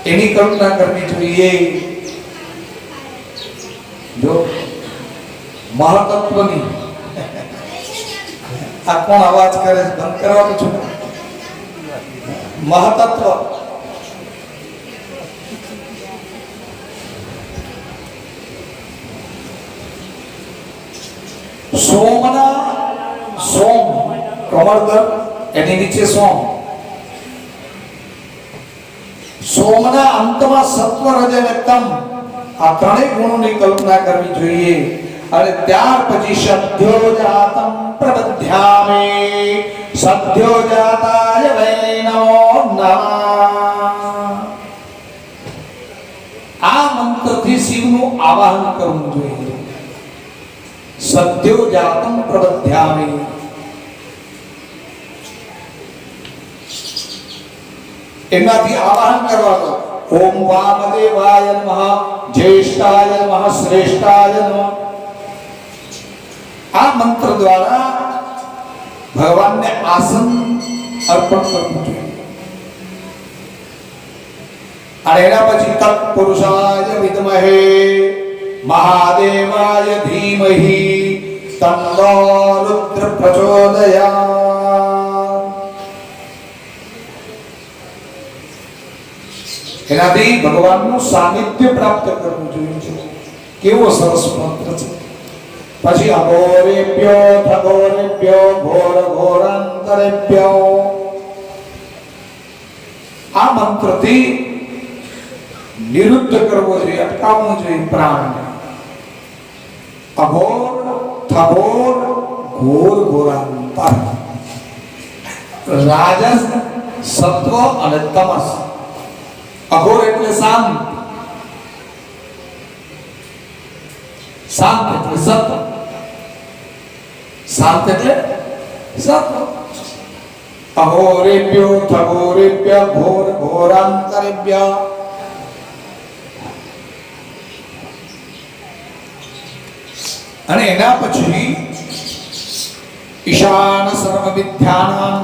એની કલ્પના કરવી જોઈએ. જો મહતત્વની આ કોણ અવાજ કરે છે? બંધ કરવાનું છે. મહતત્વ સોમના સોમ કમળદળ એની નીચે સોમ. સોમના અંતમાં સત્વ, રજ અને તમ આ ત્રણેય ગુણોની કલ્પના કરવી જોઈએ. અને ત્યાર પછી સદ્યો જાતમ પ્રબધ્યામે સદ્યો જાતાય વૈ નમો નમઃ. આ મંત્રથી શિવનું આવાહન કરવું જોઈએ. સદ્યો જાતમ પ્રબધ્યામે. એનાથી આવાહન કરવાનું. ઓમ વામદેવાય નમઃ, જ્યેષ્ઠાય નમઃ, શ્રેષ્ઠાય નમઃ. આ મંત્ર દ્વારા ભગવાનને આસન અર્પણ કરવું જોઈએ. અને એના પછી તત્પુરુષાય વિદ્મહે મહાદેવાય ધીમહિ તન્નો રુદ્ર પ્રચોદયાત. એનાથી ભગવાનનું સાનિધ્ય પ્રાપ્ત કરવું જોઈએ. કેવો સરસ મંત્ર છે. પછી અઘોરેભ્યો થઘોરેભ્યો ઘોર ઘોરાંતરેભ્યો. આ મંત્રથી નિરુદ્ધ કરવો જોઈએ, અટકાવવું જોઈએ પ્રાણને. અઘોર, થઘોર, ઘોર ઘોરાંતર. રાજસ, સત્વ અને તમસ. અઘોર એટલે શાંત, શાંત એટલે સત્વ, શાંત એટલે સત્વ. અઘોરેભ્યો થઘોરેભ્ય ઘોર ઘોરાંતરેભ્ય. અને એના પછી ઈશાન સર્વ વિદ્યાનાં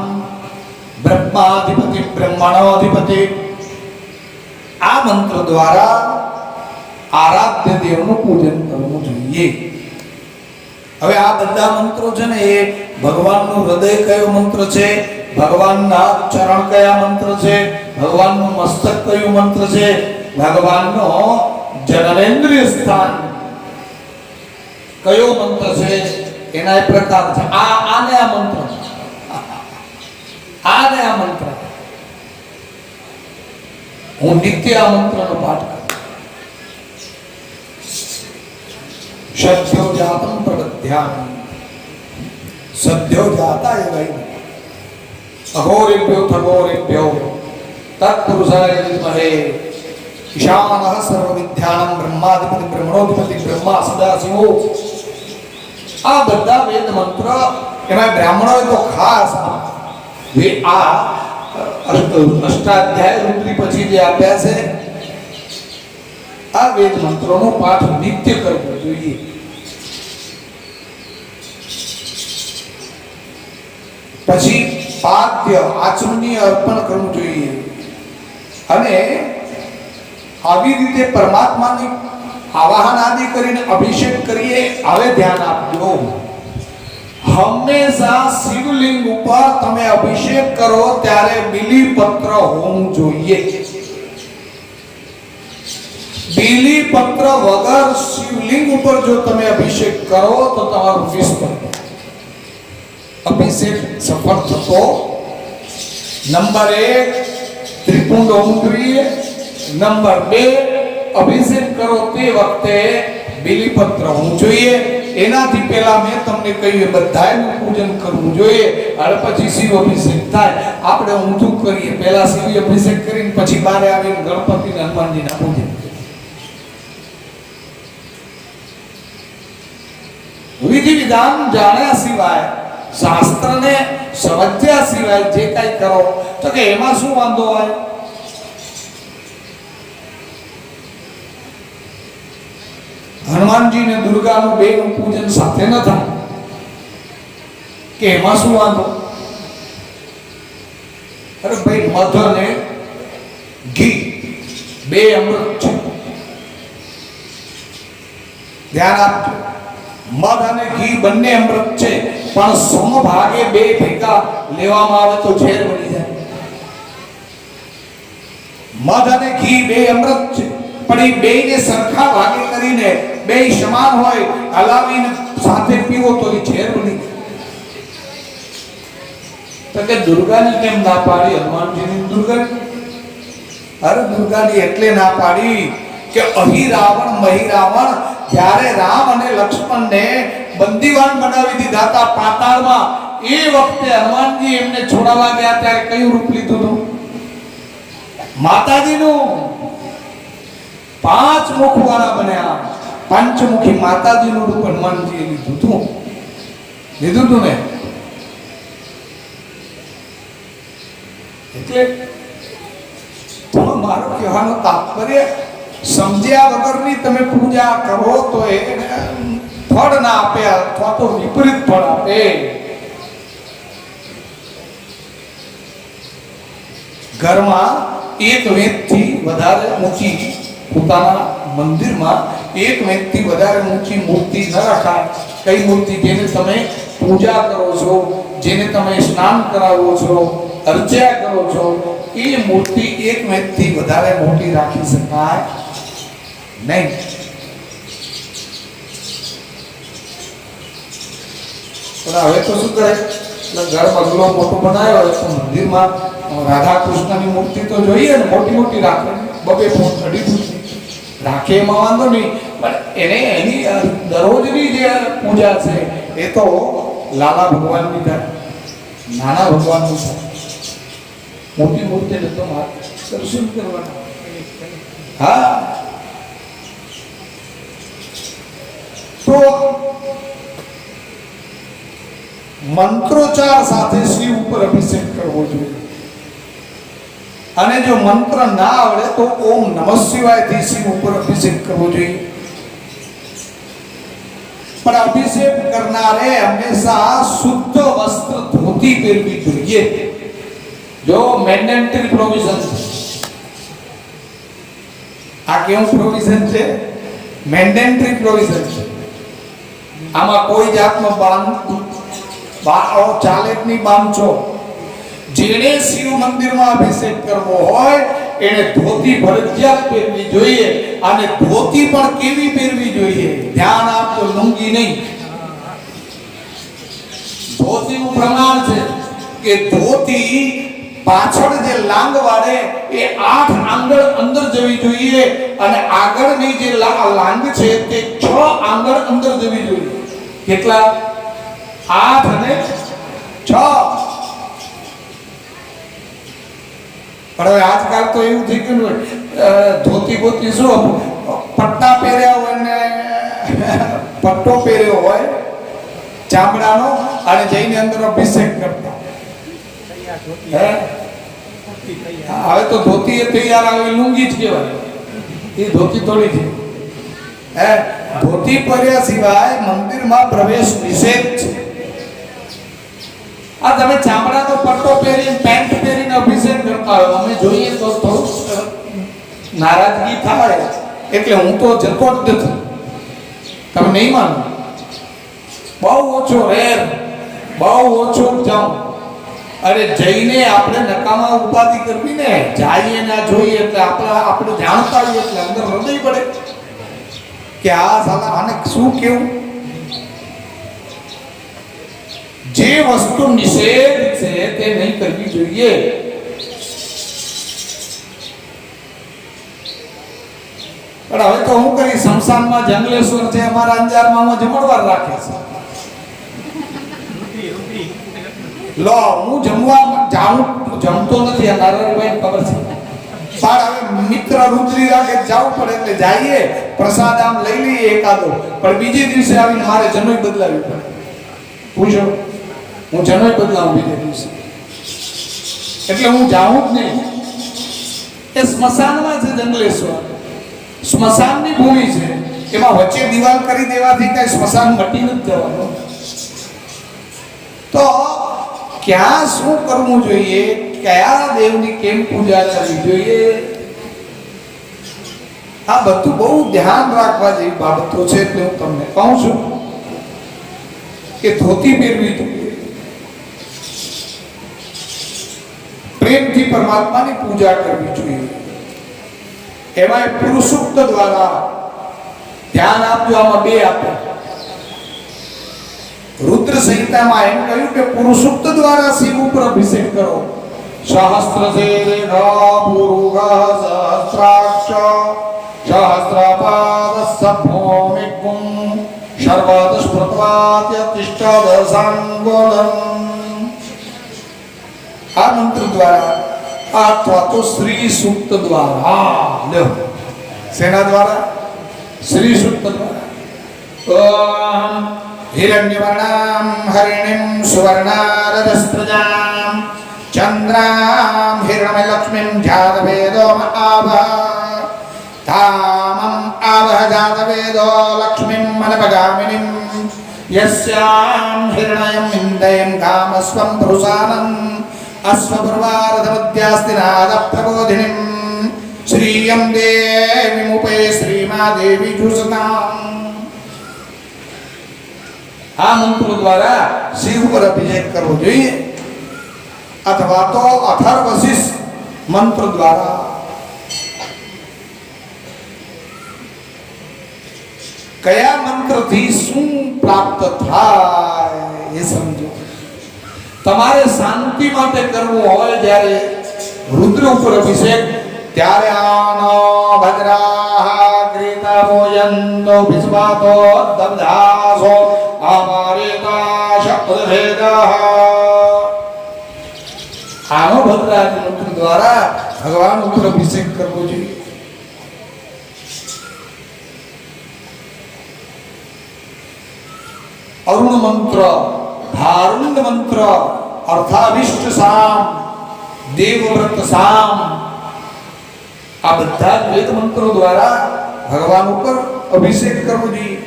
બ્રહ્માધિપતિ બ્રહ્મણોધિપતિ. આ મંત્ર દ્વારા આરાધ્ય દેવનું પૂજન કરવું જોઈએ. હવે આ બધા મંત્રો છે ને એ ભગવાનનું હૃદય કયો મંત્ર છે, ભગવાનના ચરણ કયા મંત્ર છે, ભગવાનનું મસ્તક કયું મંત્ર છે, ભગવાનનો જનનેન્દ્રિય સ્થાન કયો મંત્ર છે એના એક પ્રકાર છે. આને આ મંત્ર, આને આ મંત્ર. હું નિત્ય આ મંત્રનો પાઠ કરું. સદ્યો જાતમ પ્રબધ્યામિ સદ્યો જાતાય વૈ અઘોરેભ્યો થઘોરેભ્યો તત્પુરુષાય વિદ્મહે ઈશાનઃ સર્વ વિદ્યાનાં બ્રહ્માધિપતિ બ્રહ્મણોધિપતિ બ્રહ્મા સદાશિવો. આ બધા વેદ મંત્ર, એમાં બ્રાહ્મણોએ તો ખાસ આ અષ્ટાધ્યાય રૂદ્રી પછી જે આપ્યા છે આ વેદ મંત્રોનો પાઠ નિત્ય કરવો જોઈએ. પછી પાદ્ય આચમનીય અર્પણ કરવું જોઈએ. અને આવી રીતે પરમાત્માની આવાહન આદિ કરીને અભિષેક કરીએ. હવે ધ્યાન આપજો, હંમેશા શિવલિંગ ઉપર તમે અભિષેક કરો ત્યારે બીલીપત્ર હોવું જોઈએ. બીલીપત્ર વગર શિવલિંગ ઉપર જો તમે અભિષેક કરો તો તમારું વિસ્ફળ, અભિષેક સફળ થતો. નંબર 1 ત્રિપુંડ હોવું જોઈએ. નંબર 2 અભિષેક કરો તે વખતે બિલીપત્ર હોવું જોઈએ। એનાથી પહેલા મેં તમને કહ્યું એ બધાયનું પૂજન કરવું જોઈએ અને પછી શિવ અભિષેક થાય। આપણે ઊંધું કરીએ, પહેલા શિવ અભિષેક કરીને પછી બારે આવીને ગણપતિ અને હનુમાનજીના પૂજન કરીએ। વિધિ વિધાન જાણ્યા સિવાય, શાસ્ત્રને સમજ્યા સિવાય જે કાંઈ કરો તો કે એમાં શું વાંધો આવે? હનુમાનજી ને દુર્ગાનું બેનું પૂજન સાથે ન થાય કે એમાં શું વાંધો? અરે ભાઈ, મધ અને ઘી બે અમૃત છે, ધ્યાન આપજો। મધ અને ઘી બંને અમૃત છે, પણ સમભાગે બે ભેગા લેવામાં આવે તો ઝેર બની જાય। મધ અને ઘી બે અમૃત છે, પણ એ બેયને સરખા ભાગે કરીને બે સમાન હોય હલાવીને સાથે પીવો તો એ ઝેર બની જાય। તો કે દુર્ગાની કેમ ના પાડી? હનુમાનજીની દુર્ગાની? અરે દુર્ગાની એટલે ના પાડી કે અહી રાવણ મહી રાવણ જ્યારે રામ અને લક્ષ્મણને બંદીવાન બનાવી દીધા હતા પાતાળમાં, એ વખતે હનુમાનજી એમને છોડાવવા ગયા ત્યારે કયું રૂપ લીધું હતું? માતાજીનું। 5 મુખવાળા બન્યા, પંચમુખી માતાજીનું રૂપ હનુમાનજીએ લીધું હતું ને। એટલે મારો કહેવાનો તાત્પર્ય, સમજ્યા વગરની તમે પૂજા કરો તો એ ફળ ના આપે અથવા તો વિપરીત ફળ આપે। ઘરમાં એક વેદથી વધારે ઊંચી, પોતાના મંદિરમાં એક વેદથી વધારે ઊંચી મૂર્તિ ન રખાય। કઈ મૂર્તિ? જેને તમે પૂજા કરો છો, જેને તમે સ્નાન કરાવો છો, અર્ચના કરો છો, એ મૂર્તિ એક વેદથી વધારે મોટી રાખી શકાય નહીં। પણ હવે તો શું કરે, ઘર બંગલો મોટો બનાવ્યો હોય તો મંદિરમાં રાધા કૃષ્ણની મૂર્તિ તો જોઈએ ને, મોટી મોટી રાખે, 2 ફૂટ 2.5 ફૂટ રાખે, એમાં વાંધો નહીં, પણ એને એની દરરોજની જે પૂજા છે એ તો લાલા ભગવાનની થાય, નાના ભગવાનની થાય। મોટી મૂર્તિને તો દર્શન કરવાના। હા, તો મંત્રોચ્ચાર સાથે શિવ ઉપર અભિષેક કરવો જોઈએ। અને જો મંત્ર ના આવડે તો ઓમ નમઃ શિવાય થી શિવ ઉપર અભિષેક કરવો જોઈએ। પણ અભિષેક કરનારે હંમેશા શુદ્ધ વસ્ત્ર ધોતી પહેરવી જોઈએ। જો મેન્ડેટરી પ્રોવિઝન છે, આ કેવું પ્રોવિઝન છે? મેન્ડેટરી પ્રોવિઝન છે। આમાં કોઈ જાતનો ચાલે જ નહીં બાંધછો। જેણે શિવ મંદિરમાં અભિષેક કરવો હોય એને ધોતી ફરજિયાત પહેરવી જોઈએ। અને ધોતી પણ કેવી પહેરવી જોઈએ? ધ્યાન આપજો, લુંગી નહીં। ધોતીનું પ્રમાણ છે કે ધોતી પાછળ જે લાંગ વાળે એ 8 આંગળ અંદર જવી જોઈએ અને આગળની જે લાંગ છે તે 6 આંગળ અંદર જવી જોઈએ। કેટલા? 8 અને 6। પણ હવે આજકાલ તો એવું થઈ ગયું, ધોતી બોતી શું પટ્ટા પહેર્યા હોય ને પટ્ટો પહેર્યો હોય ચામડાનો અને જઈને અંદર અભિષેક કરતા। હવે તો ધોતી એ તૈયાર આવી લુંગી જ કહેવાય, એ ધોતી થોડી છે। ધોતી પહેર્યા સિવાય મંદિરમાં પ્રવેશ નિષેધ છે। આ તમે ચામડાનો પટ્ટો પહેરીને પેન્ટ પહેરીને અભિષેક કરતા હોય, અમે જોઈએ તો થોડું નારાજગી થાય, એટલે હું તો જતો જ નથી। તમે નહીં માનો, બહુ ઓછો રેર, બહુ ઓછો જાઉં। અરે જઈને આપણે નકામા ઉપાધિ કરવી ને, જઈએ ના જોઈએ એટલે આપણે જાણતા હોઈએ એટલે અંદર હૃદય પડે કે આ સાલા આને શું કેવું। જે વસ્તુ નિષેધ છે તે નહીં કરવી જોઈએ। પણ હવે તો હું કરી સ્મશાનમાં જંગલેશ્વર છે, અમારા અંજારમાં જમણવાર રાખે છે. લો હું જમવા જાઉં, જમતો નથી, આ નારાયણભાઈ ખબર છે. પણ હવે મિત્ર રુદ્રી રાખે જવું પડે એટલે જઈએ, પ્રસાદ આમ લઈ લઈએ એકાદો, પણ બીજે દિવસે આવીને મારે જનોઈ બદલાવી પડે. પૂછો, હું જનોઈ બદલાવું બીજે દિવસે, એટલે હું જાઉં જ નહીં. એ સ્મશાનમાં છે જંગલેશ્વર, સ્મશાનની ભૂમિ છે, એમાં વચ્ચે દિવાલ કરી દેવાથી કઈ સ્મશાન મટી નથી જવાનું. તો ક્યાં શું કરવું જોઈએ, કયા દેવની કેમ પૂજા કરવી જોઈએ, આ બધું બહુ ધ્યાન રાખવા જેવી બાબતો છે. એટલે હું તમને કહું છું કે ધોતી પહેરવી જોઈએ, પ્રેમથી પરમાત્માની પૂજા કરવી જોઈએ. એમાં પુરુષોક્ત દ્વારા ધ્યાન આપજો. આમાં બે આપે. રુદ્ર સંહિતામાં એમ કહ્યું કે પુરુષોક્ત દ્વારા શિવ ઉપર અભિષેક કરો. સહસ્રશેષા પુરુષા સહસ્રાક્ષ સહસ્રપાદ સભોમિકું સર્વદસ્પૃત્વાત્ય તિષ્ઠદસાંગોલમ. આ મંત્ર દ્વારા અથવા તો શ્રી સૂક્ત દ્વારા, લ્યો સેના દ્વારા, શ્રી સૂક્ત દ્વારા. ઓમ હિરણ્યવર્ણામ હરિણીમ સુવર્ણારજસ્ત્રજામ ચંદ્રામ હિરણ્યલક્ષ્મીમ જાતવેદો આભા તામમ આભા જાતવેદો લક્ષ્મીમ મનપગામિનીમ યસ્યામ હિરણ્યમ ઇન્દ્રયમ કામસ્વમ પુરુષાનમ અશ્વપર્વારધમધ્યાસ્તિનાદ પ્રબોધિનીમ શ્રીયં દેવીમુપે શ્રીમા દેવી જુસતામ. આ મંત્રો દ્વારા શિવ પર અભિષેક કરવો જોઈએ, અથવા તો અથર્વશીષ મંત્ર દ્વારા. કયા મંત્રથી શું પ્રાપ્ત થાય એ સમજો. તમારે શાંતિ માટે કરવું હોય જ્યારે રુદ્ર ઉપર અભિષેક, ત્યારે આનો ભદ્રાહ ક્રીતામોયંતો વિશ્વાતો દબ્ધાસો અમારેતા શબ્દભેદઃ. આનો ભદ્રાહ મંત્ર દ્વારા ભગવાન ઉપર અભિષેક કરવો જોઈએ. અરુણ મંત્ર, ધારુંડ મંત્ર, અર્થાભિષ્ટ સામ, દેવવ્રત સામ, આ બધા જ વેદ મંત્રો દ્વારા ભગવાન ઉપર અભિષેક કરવો જોઈએ.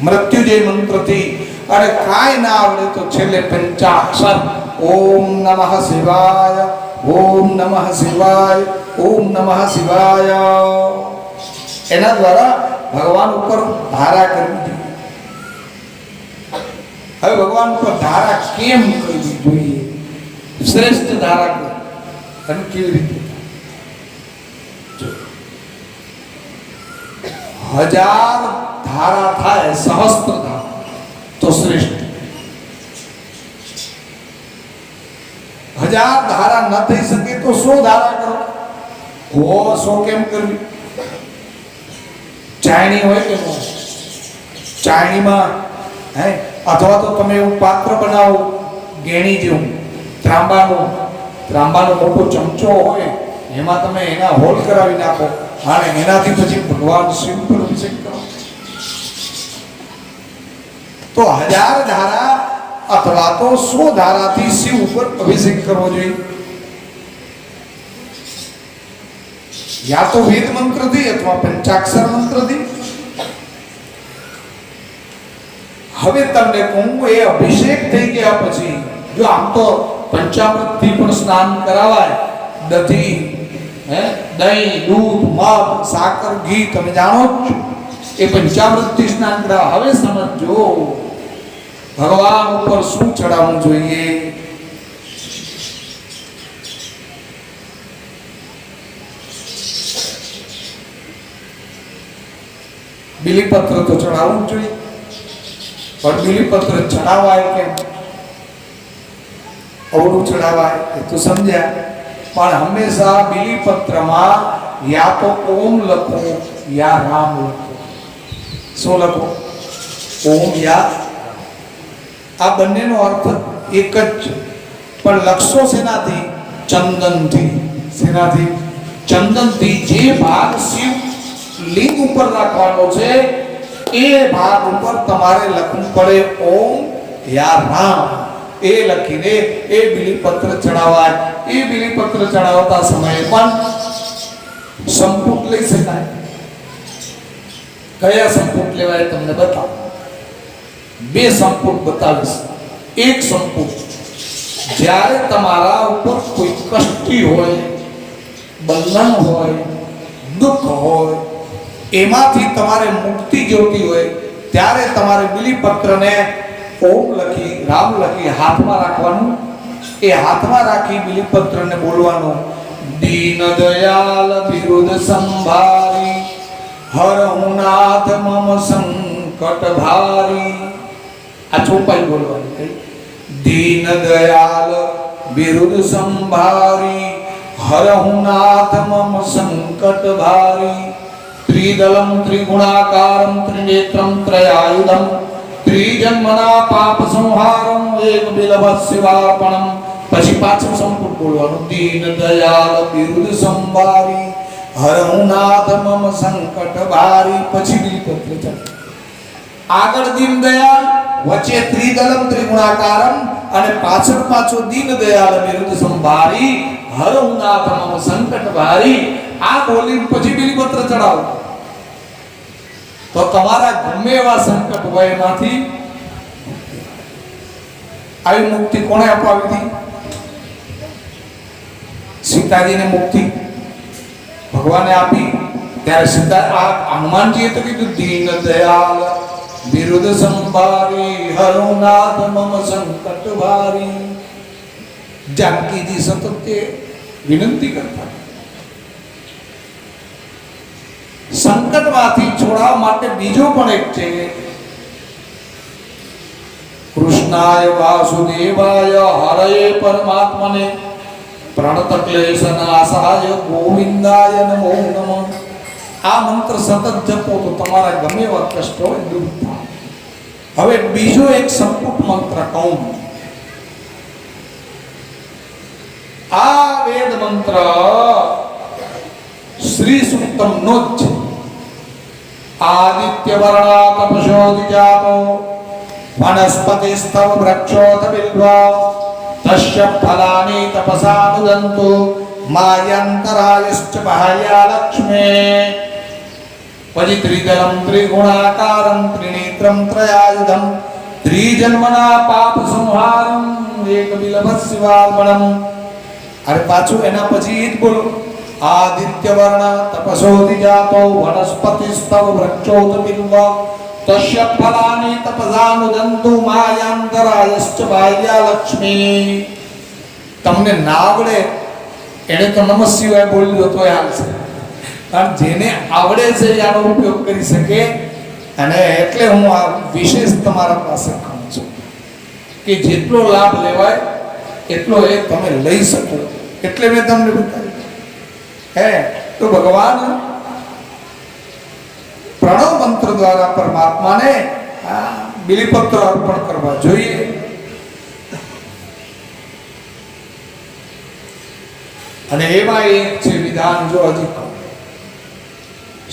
મૃત્યુજય મંત્રથી, અને કાંઈ ના આવડે તો છેલ્લે પંચાક્ષર ઓમ નમઃ શિવાય, ઓમ નમઃ શિવાય, ઓમ નમઃ શિવાય, એના દ્વારા ભગવાન ઉપર ધારા કરવી જોઈએ. હવે ભગવાન ઉપર ધારા કેમ કરવી જોઈએ, શ્રેષ્ઠ ધારા કરવી અને કેવી રીતે? 1000 ધારા થાય, સહસ્ત્ર ધારા તો શ્રેષ્ઠ. 1000 ધારા ન થઈ શકે તો 100 ધારા કરો. 100 કેમ કરવી? ચાયણી હોય કે ન હોય, ચાયણીમાં અથવા તો તમે એવું પાત્ર બનાવો ગેણી જેવું, ત્રાંબાનો મોટો ચમચો હોય, એમાં તમે એના હોલ કરાવી નાખો અને એનાથી પછી ભગવાન શિવ પર અભિષેક કરો. તો 1000 ધારા અથવા તો 100 ધારાથી શિવ ઉપર અભિષેક કરવો જોઈએ. યા તો વેદ મંત્રથી અથવા પંચાક્ષર મંત્રથી. હવે તમને કહું, એ અભિષેક થઈ ગયા પછી જો આમ તો પંચામૃતથી પણ સ્નાન કરાવાય, દધી, દહીં, દૂધ, મધ, સાકર, ઘી, તમે જાણો જ છો, એ પંચામૃતથી સ્નાન કરાવાય. હવે સમજો ભગવાન ઉપર શું ચડાવવું જોઈએ. બિલીપત્ર તો ચડાવવું જ જોઈએ, પણ બિલીપત્ર ચડાવાય કેમ, અવળું ચડાવાય એ તો સમજ્યા, પણ હંમેશા બિલીપત્રમાં या तो ओम लखो या राम लखो। शो लखो? ओम या आ बन्नेनो अर्थ एक ज, पण लखशो सेनाथी? चंदनथी। सेनाथी? चंदनथी। जे भाग शिव लिंग ઉપર રાખવાનો છે એ ભાગ ઉપર તમારે લખવું પડે ઓમ या राम। એ લખીને એ બિલીપત્ર ચડાવાય। એ બિલીપત્ર ચડાવતા સમયે પણ સંપુટ લઈ શકાય। કયા સંપુટ લેવાય તમને બતાવું। બે સંપુટ બતાવીશ। એક સંપુટ જ્યારે તમારા ઉપર કોઈ કષ્ટી હોય, બંધન હોય, દુઃખ હોય, એમાંથી તમારે મુક્તિ જોતી હોય ત્યારે તમારે બિલીપત્રને ओम लखी राम लखी हाथ में राखवानुं। ए हाथ में राखी बिलीपत्र ने बोलवानुं। दीन दयाल विरुद्ध संभारी हरहु नाथ मम संकट भारी। आ चौपाई बोलवानी। दीन दयाल विरुद्ध संभारी हरहु नाथ मम संकट भारी। त्रिदलम त्रिगुणाकारम त्रिनेत्रम त्रयायुधम त्रिजन्मना पाप संहारम एक बिलभस्यवार्पणम। પછી પાછું સંપૂર્ણ બોલવાનું। દીન દયાલ વિરુદ્ધ સંભારી હરહુ નાથ મમ સંકટ ભારી। પછી બિલીપત્ર ચડે। આગળ દીન દયાલ, વચ્ચે ત્રિદલમ ત્રિગુણાકારમ અને પાછળ દીન દયાલ વિરુદ્ધ સંભારી હરહુ નાથ મમ સંકટ ભારી। આ બોલી પછી બિલીપત્ર ચડાવો तो તમારા ગમે એવા સંકટ હોય એમાંથી આવી મુક્તિ કોણે અપાવી હતી? સીતાજીને મુક્તિ ભગવાને આપી। ત્યારે સીતા આ હનુમાનજીએ તો કીધું દીન દયાલ વિરુદ્ધ સંભારી હરહુ નાથ મમ સંકટ ભારી। જાનકીજી સતત વિનંતી કરતા સંકટમાંથી છોડાવવા માટે બીજો પણ એક છે। કૃષ્ણાય વાસુદેવાય હરયે પરમાત્મને પ્रणत ક્લેશનાશાય ગોવિંદાય નમો નમઃ। આ મંત્ર સતત જપો તો તમારા ગમે એવા કષ્ટ હોય દૂર થાય। હવે બીજો એક સંપૂર્ણ મંત્ર કહું। આ વેદ મંત્ર श्री सूक्तम नोच। आदित्य वर्णा तपशोदिजातो वनस्पतिस्तव वृक्षोऽथ बिल्वा तस्य फलानि तपसानुदन्तु मायन्तरायश्च बाह्या लक्ष्मे। परि त्रिदलं त्रिगुणाकारं त्रिनेत्रं त्रयायुधं त्रिजन्मना पाप संहारं एकबिलभस्यवार्पणम्। अरे पाछू एना पछी ईज बोलो। आदित्य वर्ण तपसोदिजातो वनस्पतिस्तव वृक्षोऽथ बिल्वा तस्य फलानि तपसानुदन्तु मायान्तरायश्च बाह्या लक्ष्मी। તમને ના આવડે એને તો નમઃ શિવાય બોલી દો તો હાલશે, કારણ જેને આવડે છે આનો ઉપયોગ કરી શકે। અને એટલે હું આ વિશેષ તમારા પાસે કહું છું કે જેટલો લાભ લેવાય એટલો એ તમે લઈ શકો। એટલે મેં તમને બતાવ્યું है। तो भगवान प्रणव मंत्र द्वारा परमात्मा ने बिलीपत्र अर्पण करवा જોઈએ। અને એમાં એક છે વિધાન જો હજી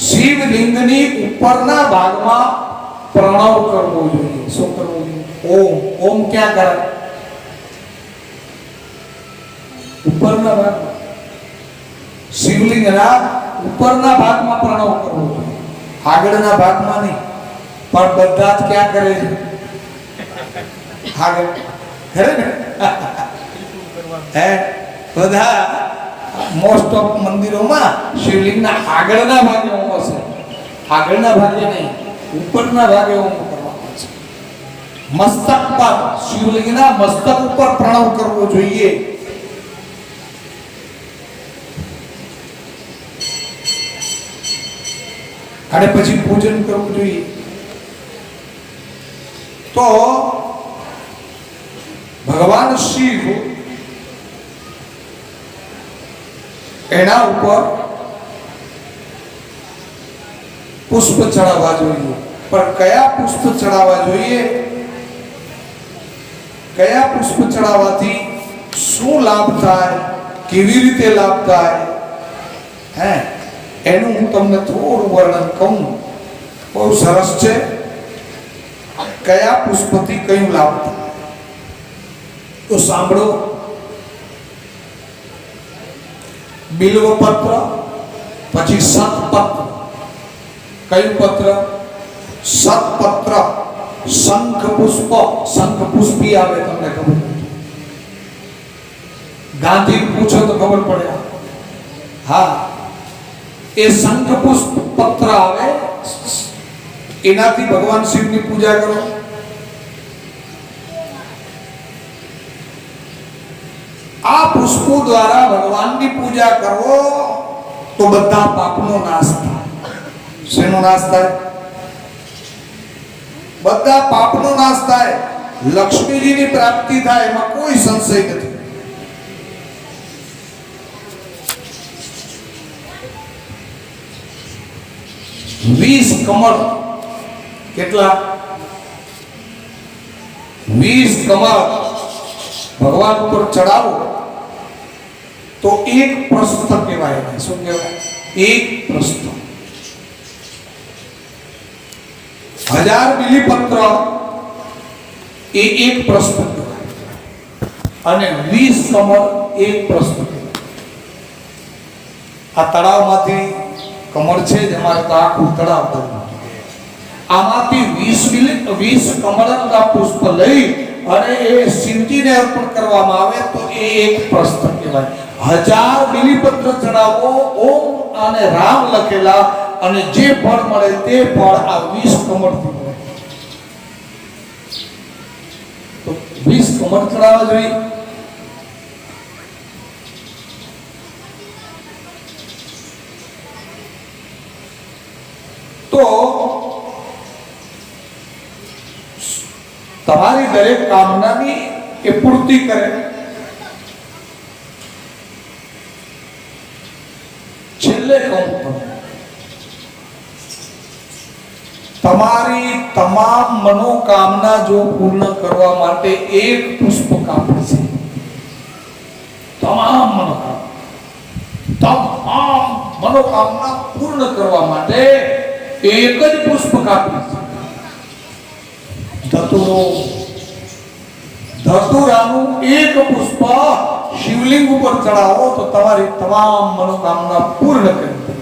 શિવલિંગની ઉપરના ભાગમાં પ્રણવ કરવો જોઈએ। શું કરવું જોઈએ? ઓમ। ઓમ ક્યાં કરે? ઉપરના ભાગમાં। શિવલિંગના ઉપરના ભાગમાં પ્રણવ કરવો જોઈએ, આગળના ભાગમાં નહીં। પણ બધા જ ક્યાં કરે છે? આગળ કરે ને? હે બધા મોસ્ટ ઓફ મંદિરોમાં શિવલિંગના આગળના ભાગે ઓમ હશે, આગળના ભાગે નહીં, ઉપરના ભાગે ઓમ કરવાનો છે। મસ્તક પર શિવલિંગના મસ્તક ઉપર પ્રણવ કરવો જોઈએ। અને પછી પૂજન કરવું જોઈએ। તો ભગવાન શિવ એના ઉપર પુષ્પ ચડાવવા જોઈએ. પણ કયા પુષ્પ ચડાવવા જોઈએ, કયા પુષ્પ ચડાવવાથી શું લાભ થાય, કેવી રીતે લાભ થાય, એનું હું તમને થોડું વર્ણન કહું. બહુ સરસ છે. કયા પુષ્પથી કયું લાભ થાય તો સાંભળો. બિલ્વપત્ર, પછી સતપત્ર. કયું પત્ર? સતપત્ર. શંખ પુષ્પ, શંખ પુષ્પી આવે, તમને ખબર? ગાંધી પૂછો તો ખબર પડે. હા, એ શંખ પુષ્પ પત્ર આવે, એનાથી ભગવાન શિવની પૂજા કરો. આ પુષ્પો દ્વારા ભગવાનની પૂજા કરો તો બધા પાપનો નાશ થાય. શેનો નાશ થાય? બધા પાપનો નાશ થાય. લક્ષ્મીજીની પ્રાપ્તિ થાય, એમાં કોઈ સંશય નથી. વીસ કમળ. કેટલા? 20 કમળ ભગવાન ઉપર ચડાવો તો એક પ્રસ્થ કહેવાય. શું કહેવાય? એક પ્રસ્થ. 1000 બિલીપત્ર એ એક પ્રસ્થ કહેવાય, અને 20 કમળ એક પ્રસ્થ કહેવાય. આ તળાવમાંથી કમળ છે જ, અમારે તો આખું તળાવ ભર્યું. આમાંથી 20 કમળના પુષ્પ લઈ અને એ શિવજીને અર્પણ કરવામાં આવે તો એ એક પ્રસ્થ કહેવાય. 1000 બિલીપત્ર ચડાવો, ઓમ અને રામ લખેલા, અને જે ફળ મળે તે ફળ આ 20 કમળથી મળે. તો 20 કમળ ચડાવવા જોઈએ. તો તમારી દરેક કામનાની એ પૂર્તિ કરે. છેલ્લે કહું, તમારી તમામ મનોકામના જો પૂર્ણ કરવા માટે એક પુષ્પ કાપે છે. તમામ મનોકામના પૂર્ણ કરવા માટે એક જ પુષ્પ કાપે છે. ધતુરાનું એક પુષ્પ શિવલિંગ ઉપર ચડાવો તો તમારી તમામ મનોકામના પૂર્ણ કરી દે.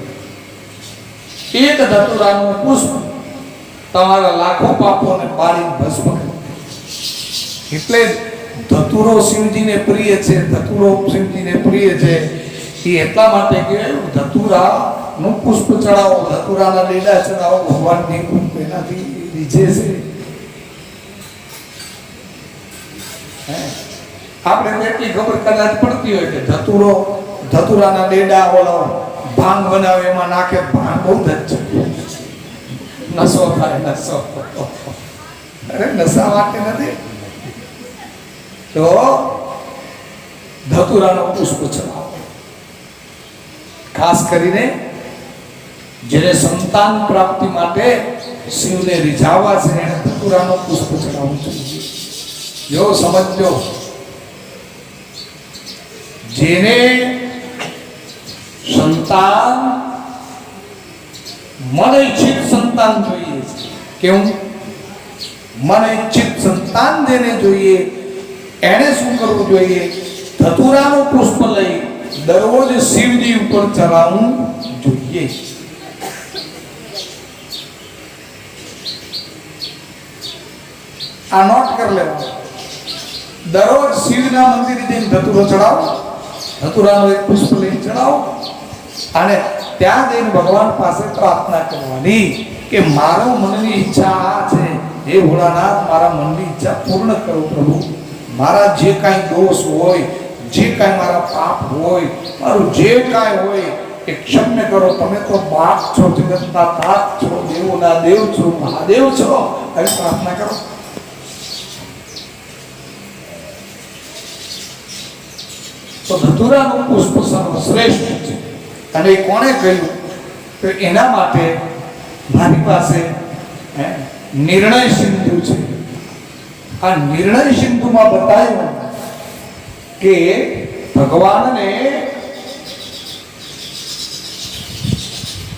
એક ધતુરાનું પુષ્પ તમારા લાખો પાપોને બાળી ભસ્મ કરી દે. એટલે ધતુરો શિવજીને પ્રિય છે. ધતુરો શિવજીને પ્રિય છે એ એટલા માટે કે ધતુરાનું પુષ્પ ચડાવો, ધતુરાના લીલા ચડાવો, ભગવાનની એનાથી રીઝે છે. આપણે એટલી ખબર કદાચ પડતી હોય કે ધતુરાના ડેડા ઓલો ભાંગ બનાવે, એમાં નાખે, ભાંગ બહુ જ નશો થાય. નશો અરે નશા માટે નથી. તો ધતુરાનો પુષ્પ ચડાવો. ખાસ કરીને જેને સંતાન પ્રાપ્તિ માટે શિવને રીઝાવવા છે એને ધતુરાનો પુષ્પ ચડાવવું જોઈએ. જો સમજો, જેને સંતાન મન ઈચ્છિત સંતાન જોઈએ છે, કેવું? મન ઈચ્છિત સંતાન જેને જોઈએ એને શું કરવું જોઈએ? ધતુરાનું પુષ્પ લઈ દરરોજ શિવજી ઉપર ચડાવવું જોઈએ. આ નોટ કરી લેવાનું. દરરોજ શિવના મંદિરે જઈને ધતુરો ચડાવો, ધતુરાનો એક પુષ્પ લઈને ચડાવો, અને ત્યાં જઈને ભગવાન પાસે પ્રાર્થના કરવાની કે મારો મનની ઈચ્છા આ છે, હે ભોળાનાથ, મારા મનની ઈચ્છા પૂર્ણ કરો પ્રભુ. મારા જે કાંઈ દોષ હોય, જે કાંઈ મારા પાપ હોય, મારું જે કાંઈ હોય એ ક્ષમ્ય કરો. તમે તો બાપ છો, જગતના તાત છો, દેવોના દેવ છો, મહાદેવ છો. આવી પ્રાર્થના કરો. તો ધતુરાનું પુષ્પ સર્વશ્રેષ્ઠ છે. અને કોણે કહ્યું? તો એના માટે મારી પાસે નિર્ણય સિંધુ છે. આ નિર્ણય સિંધુમાં બતાવ્યું કે ભગવાનને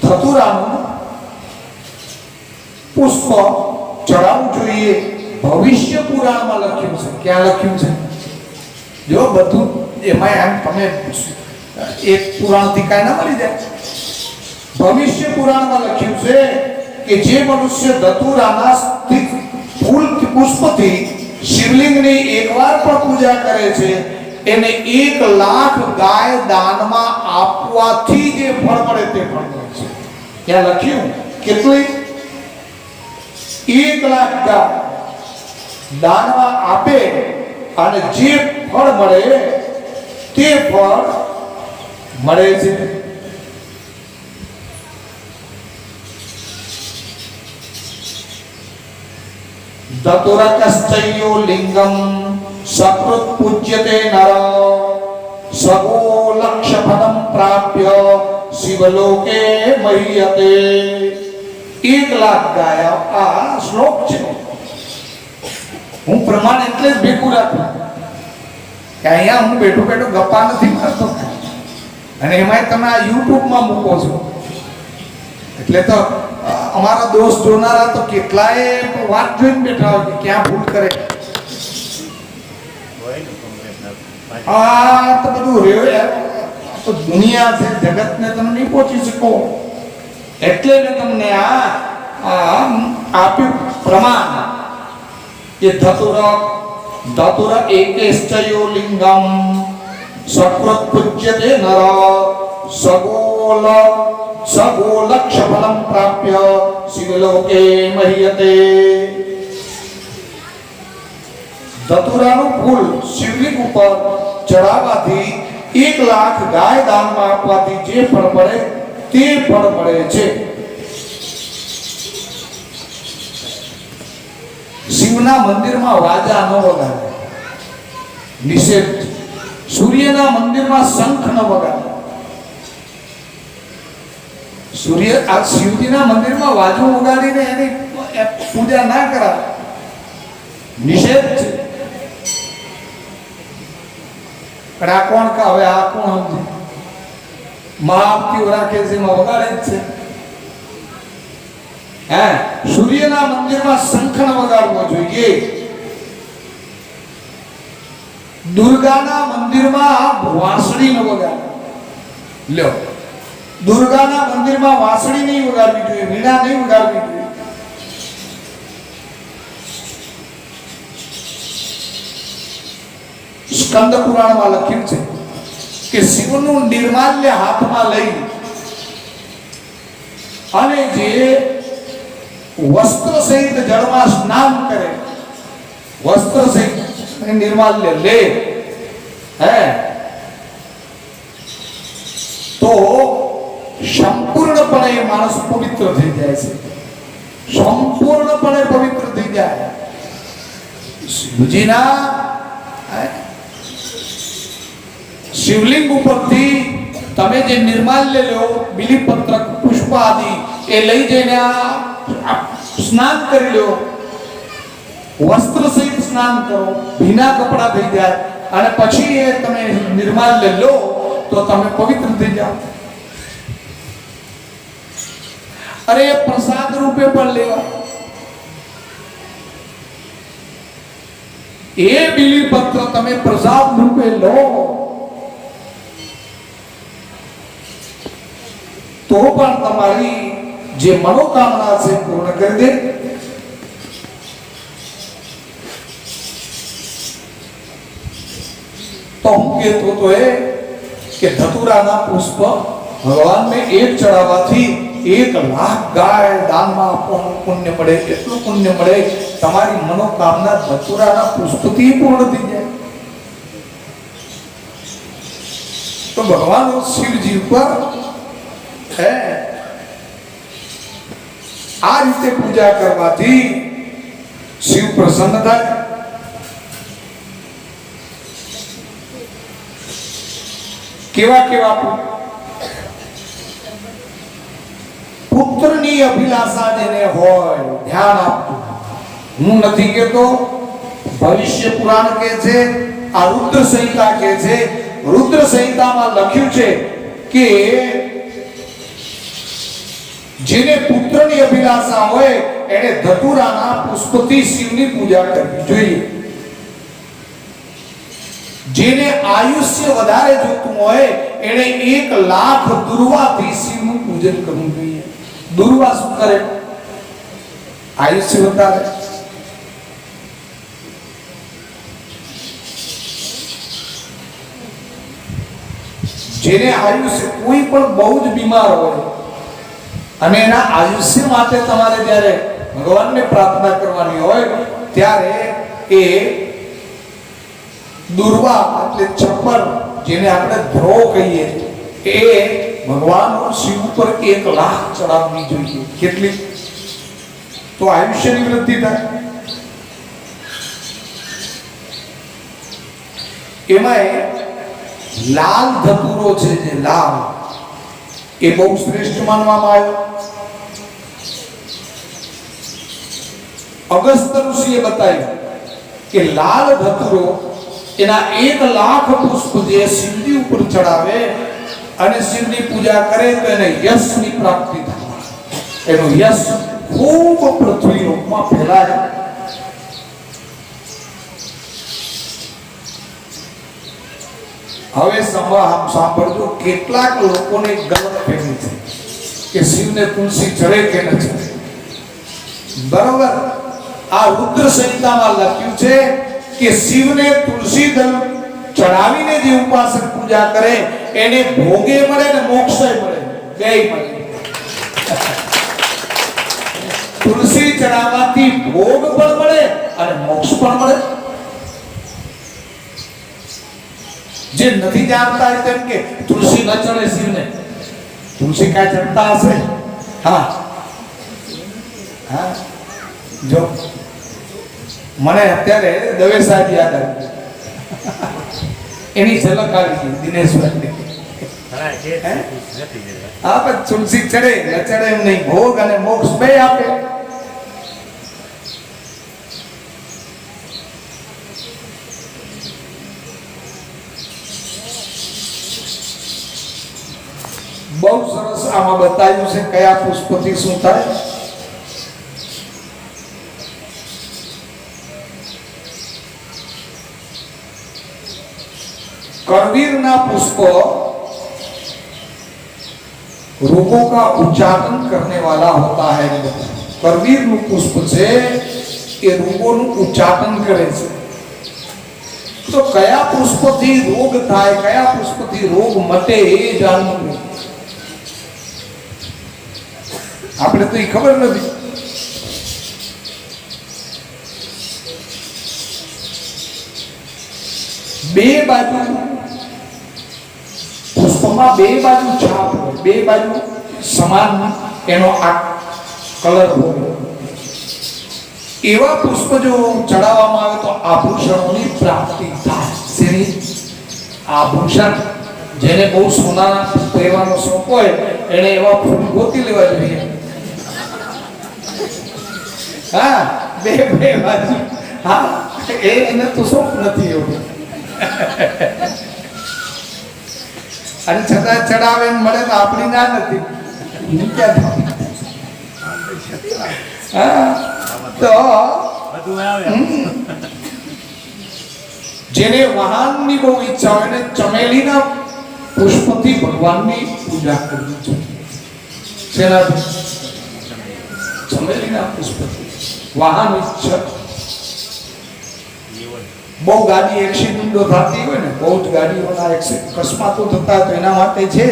ધતુરાનું પુષ્પ ચડાવવું જોઈએ. ભવિષ્ય પુરાણમાં લખ્યું છે. ક્યાં લખ્યું છે? જો બધું એમાં એમ તમે એક પુરાણથી કાંઈ ના મળી જાય. ભવિષ્ય પુરાણમાં લખ્યું છે કે જે મનુષ્ય ધતુરાના ફૂલ પુષ્પથી શિવલિંગની એકવાર પણ પૂજા કરે છે એને 1,00,000 ગાય દાનમાં આપવાથી જે ફળ મળે તે ફળ મળે છે. ત્યાં લખ્યું કેટલી? 1,00,000 ગાય દાનમાં આપે અને જે ફળ મળે તે ફળ મળે છે. ધતુરકશ્ચૈયો લિંગમ સકૃત પૂજ્યતે નર સગો લક્ષ્ય ફલમ પ્રાપ્ય શિવલોકે મહ્યતે. 1,00,000 ગાય. આ શ્લોક છે. હું પ્રમાણ એટલે જ ભેગું રાખું કે અહીંયા હું બેઠો બેઠો ગપ્પા નથી મારતો અને એમાંય તમે આ યુટ્યુબમાં મૂકો છો એટલે તો અમારા દોસ્ત જોનારા તો કેટલાય વાત જોઈને બેઠા હોય કે ક્યાં ભૂલ કરે. આ તો બધું રહ્યો યાર, તો દુનિયા છે, જગતને તમે નહીં પહોંચી શકો એટલે મેં તમને આ આપ્યું પ્રમાણ કે ધતુર એકેશ્ચયો લિંગમ સકૃત પૂજ્યતે નર સગો લક્ષ્ય ફલમ પ્રાપ્ય શિવલોકે મહ્યતે. ધતુરાનું ફૂલ શિવલિંગ ઉપર ચડાવવાથી 1,00,000 ગાય દાનમાં આપવાથી જે ફળ મળે તે ફળ મળે છે. શિવના મંદિરમાં વાજા ન વગાડે, નિષેધ. સૂર્યના મંદિરમાં શંખ ન વગાડે. શિવજીના મંદિરમાં વાજો વગાડીને એની પૂજા ના કરાય, નિષેધ છે. પણ આ કોણ હવે આ કોણ સમજે? મહાઆરતીઓ રાખે છે એમાં વગાડે જ છે. સૂર્યના મંદિરમાં શંખ ન વગાડવો જોઈએ. દુર્ગાના મંદિરમાં વાંસળી ન વગાડે. લ્યો, દુર્ગાના મંદિરમાં વાંસળી નહીં વગાડવી જોઈએ, વીણા નહીં વગાડવી જોઈએ. સ્કંદ પુરાણમાં લખ્યું છે કે શિવનું નિર્માલ્ય હાથમાં લઈ અને જે વસ્ત્ર સહિત જળમાં સ્નાન કરે, વસ્ત્ર સહિત નિર્માલ્ય લે તો સંપૂર્ણપણે માણસ પવિત્ર થઈ જાય છે. સંપૂર્ણપણે પવિત્ર થઈ જાય. શિવજીના શિવલિંગ ઉપરથી તમે જે નિર્માલ્ય લો, બિલીપત્ર પુષ્પ આદિ એ લઈ જઈને સ્નાન કરી લો, વસ્ત્ર સહિત સ્નાન કરો, ભીના કપડા થઈ જાય અને પછી એ તમે નિર્માલ્ય લો તો તમે પવિત્ર થઈ જાઓ. અરે પ્રસાદ રૂપે પણ લેવા. એ બિલીપત્ર તમે પ્રસાદ રૂપે લો તો પણ તમારી જે મનોકામના છે પૂર્ણ કરી દે. તો હું કહેતો તો એ કે ધતુરાના પુષ્પ ભગવાનને એક ચડાવવાથી 1,00,000 ગાય દાનમાં આપવાનું પુણ્ય મળે. એટલું પુણ્ય મળે તમારી મનોકામના ધતુરાના પુષ્પથી પૂર્ણ થઈ જાય. તો ભગવાન શિવજી ઉપર આ રીતે પૂજા કરવાથી શિવ પ્રસન્ન થાય. કેવા કેવા પુત્ર પુત્રની અભિલાષા જેને હોય ધ્યાન આપજો. હું નથી કહેતો, ભવિષ્ય પુરાણ કહે છે, આ રુદ્ર સંહિતા કહે છે. રુદ્ર સંહિતામાં લખ્યું છે કે જેને પુત્રની અભિલાષા હોય એને ધતુરાના પુષ્પથી શિવની પૂજા કરવી જોઈએ. જેને આયુષ્ય વધારે જોતું હોય એને 1,00,000 દુર્વાથી શિવનું પૂજન કરવું જોઈએ. દુર્વા શું કરે? આયુષ્ય વધારે. જેને આયુષ્ય, કોઈ પણ બહુ જ બીમાર હોય અને એના આયુષ્ય માટે તમારે જ્યારે ભગવાનને પ્રાર્થના કરવાની હોય ત્યારે એ દુર્વા એટલે ચપ્પર, જેને આપણે ધ્રો કહીએ, એ ભગવાન શિવ ઉપર 1,00,000 ચડાવવી જોઈએ. કેટલી? તો આયુષ્યની વૃદ્ધિ થાય. એમાં લાલ ધતુરો છે, જે લાલ, એ બહુ શ્રેષ્ઠ માનવામાં આવ્યો. અગસ્ત્ય ઋષિએ બતાવ્યું કે લાલ ધતુરો એના 1,00,000 પુષ્પ જે શિવજી ઉપર ચડાવે અને શિવની પૂજા કરે તો એને યશની પ્રાપ્તિ થાય. એનો યશ ખૂબ પૃથ્વી લોકમાં ફેલાય. હવે સાંભળજો, કેટલાક લોકોને ગલતફહેમી છે કે શિવને તુલસી ચડે કે ન ચડે. બરોબર, આ રુદ્ર સંહિતામાં લખ્યું છે કે શિવને તુલસી દળ ચડાવીને જે ઉપાસક પૂજા કરે એને ભોગે મળે ને મોક્ષય મળે, બેય મળે. તુલસી ચડાવવાથી ભોગ પણ મળે અને મોક્ષ પણ મળે. જે નથી જાણતા એ તેમ કે તુલસી ન ચડે શિવને. તુલસી કાંઈ ચડતા હશે? હા હા. જો મને અત્યારે દવે સાહેબ યાદ આવી, એની ઝલક આવી ગઈ દિનેશભાઈ. હા, પણ તુલસી ચડે ન ચડે એમ નહીં, ભોગ અને મોક્ષ બે આપે. બહુ સરસ આમાં બતાવ્યું છે કયા પુષ્પથી શું થાય. करवीर पुष्प रोगों का उच्चाटन करने वाला होता है. करवीर पुष्प से ये रोगों उच्चाटन करे छे. तो कया पुष्प थी रोग थाय, कया पुष्प थी रोग मटे ए जानવું. આપણે તો એ ખબર નથી. બે બાજુ પુષ્પમાં બે બાજુ છાપ હોય, બે બાજુ સમાન એનો આ કલર હોય. એવા પુષ્પ જો ચડાવવામાં આવે તો આભૂષણોની પ્રાપ્તિ થાય. શેની? આભૂષણ. જેને બહુ સોના પહેરવાનો શોખ હોય એને એવા ફૂલ ગોતી લેવા જોઈએ. હા, બે બે બાજુ. હા, એને તો શોખ નથી એવું. અને છતાં ચડાવે મળે તો આપણી ના નથી. તો જેને વાહનની બહુ ઈચ્છા હોય ને ચમેલીના પુષ્પથી ભગવાનની પૂજા કરવી જોઈએ. શેનાથી? ચમેલીના પુષ્પથી. વાહન ઈચ્છા. બહુ ગાડી એક્સિડન્ટો થતી હોય ને, બહુ જ ગાડીઓના અકસ્માતો થતા તો એના માટે છે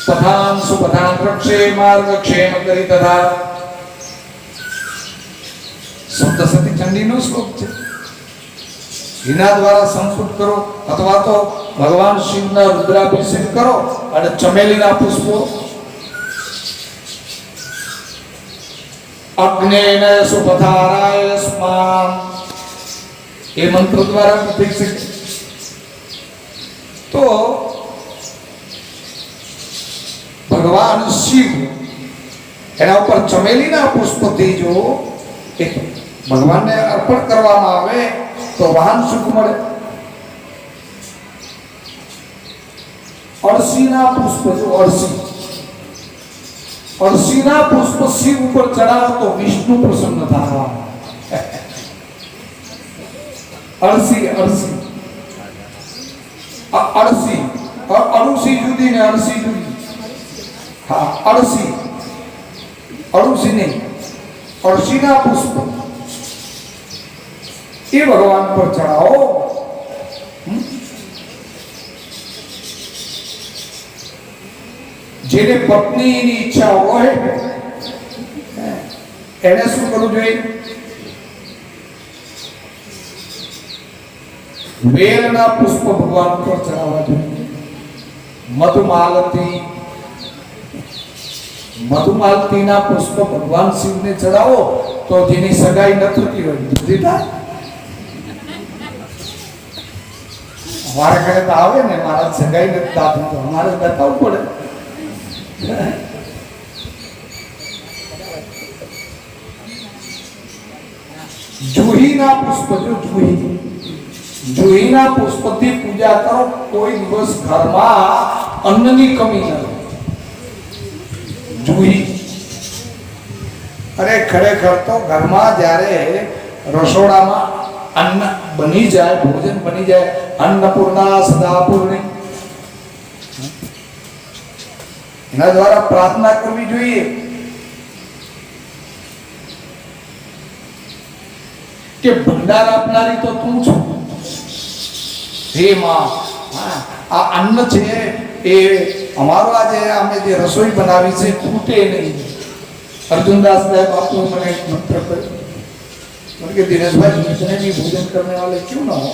પઠાન સુપઠાન રક્ષે માર્ગ ક્ષેમ કરી તથા. સપ્તસતી ચંડીનો શ્લોક છે. એના દ્વારા સંપુટ કરો અથવા તો ભગવાન શિવના રુદ્રાભિષેક કરો અને ચમેલીના પુષ્પો અગ્નેન સુપથારાય સ્માન એ મંત્ર દ્વારા થઈ શકે. તો ભગવાન શિવ એના ઉપર ચમેલીના પુષ્પથી જો એક ભગવાનને અર્પણ કરવામાં આવે તો વાહન સુખ મળે. અળસીના પુષ્પ જો અળસીના પુષ્પ શિવ ઉપર ચડાવો તો વિષ્ણુ પ્રસન્ન થવા. અળસી અળસી જુદી ને અળસી જુદી. હા, અળસી નહીં, અળસીના પુષ્પ એ ભગવાન પર ચડાવો. જેને પત્નીની ઈચ્છા હોય એને શું કરવું જોઈએ? વેલના પુષ્પ ભગવાન પર ચડાવવા જોઈએ. મધુમાલતીના પુષ્પ ભગવાન શિવને ચડાવો તો જેની સગાઈ ન થતી હોય જુદી થાય. અમારા ઘરે તો આવે ને, મારા સગાઈ નથી થતી તો અમારે બતાવવું પડે. જુહીના પુષ્પ જો જુહીના પુષ્પથી પૂજા કરો, કોઈ દિવસ ઘરમાં અન્નની કમી ન રહે. જુહી અરે ખરેખર તો ઘરમાં જ્યારે રસોડામાં અન્ન બની જાય, ભોજન બની જાય, અન્નપૂર્ણા સદાપૂર્ણી, એના દ્વારા પ્રાર્થના કરવી જોઈએ કે ભંડાર આપનારી તો તું છો હે માં. આ અન્ન છે એ અમારો આજે અમે જે રસોઈ બનાવી છે ખૂટે નહીં. अर्जुनदास साहब आपको मैंने एक मंत्र उनके दिनेश भाई जितने भी भोजन करने वाले क्यों ना हो,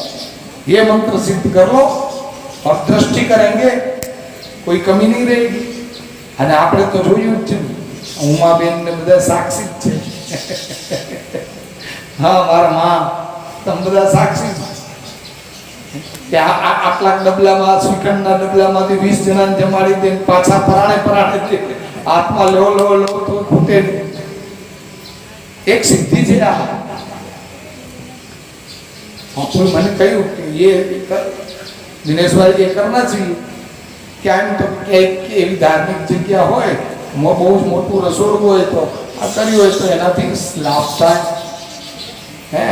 ये मंत्र सिद्ध कर लो और दृष्टि करेंगे, कोई कमी नहीं रहेगी. અને આપણે તો જોયું જ છે, ઉમાબેન ને બધા સાક્ષી જ છે. હા, મારા માં તમે બધા સાક્ષી કે આટલા ડબલામાં શ્રીખંડના ડબલામાંથી 20 જણાને જમાડી દે, પાછા પરાણે દે, આત્મા લો તો ખૂટે નહીં. એક સિદ્ધિ છે આ. કોઈ મને કહ્યું કે એ દિનેશભાઈ એ કરના चाहिए ક્યાં તો એવી ધાર્મિક જગ્યા હોય, બહુ જ મોટું રસોડું હોય તો આ કર્યું હોય તો એનાથી લાભ થાય. હે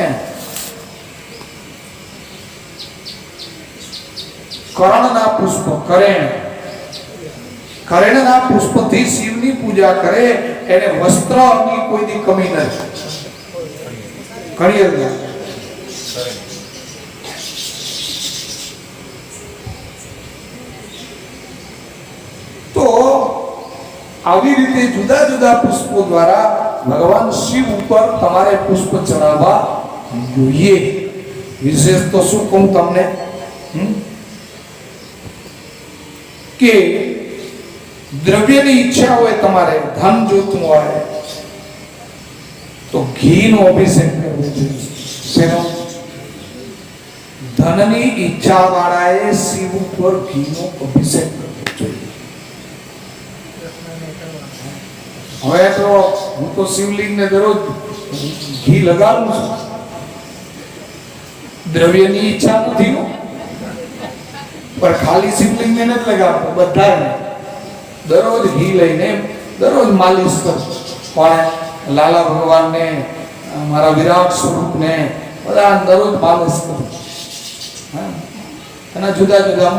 કરણના પુષ્પ કરેણના પુષ્પથી શિવની પૂજા કરે એને વસ્ત્રની કોઈની કમી નથી. ઘણી તો આવી રીતે જુદા જુદા પુષ્પો દ્વારા ભગવાન શિવ ઉપર તમારે પુષ્પ ચડાવવા જોઈએ. વિશેષ તો શું કહું તમને કે દ્રવ્યની ઈચ્છા હોય, તમારે ધન જોતું હોય તો ઘીનો અભિષેક કરવો જોઈએ. શેનો? ધનની ઈચ્છા વાળાએ શિવ ઉપર ઘીનો અભિષેક કરવો જોઈએ. હવે તો હું તો શિવલિંગને દરરોજ ઘી લગાડું છું. દ્રવ્યની ઈચ્છા નથી, પણ ખાલી શિવલિંગને નથી લગાવતો, બધાને દરરોજ ઘી લઈને દરરોજ માલિશ કરું. પણ લાલા ભગવાનને, મારા વિરાટ સ્વરૂપને બધા દરરોજ માલિશ કરું. એના જુદા જુદા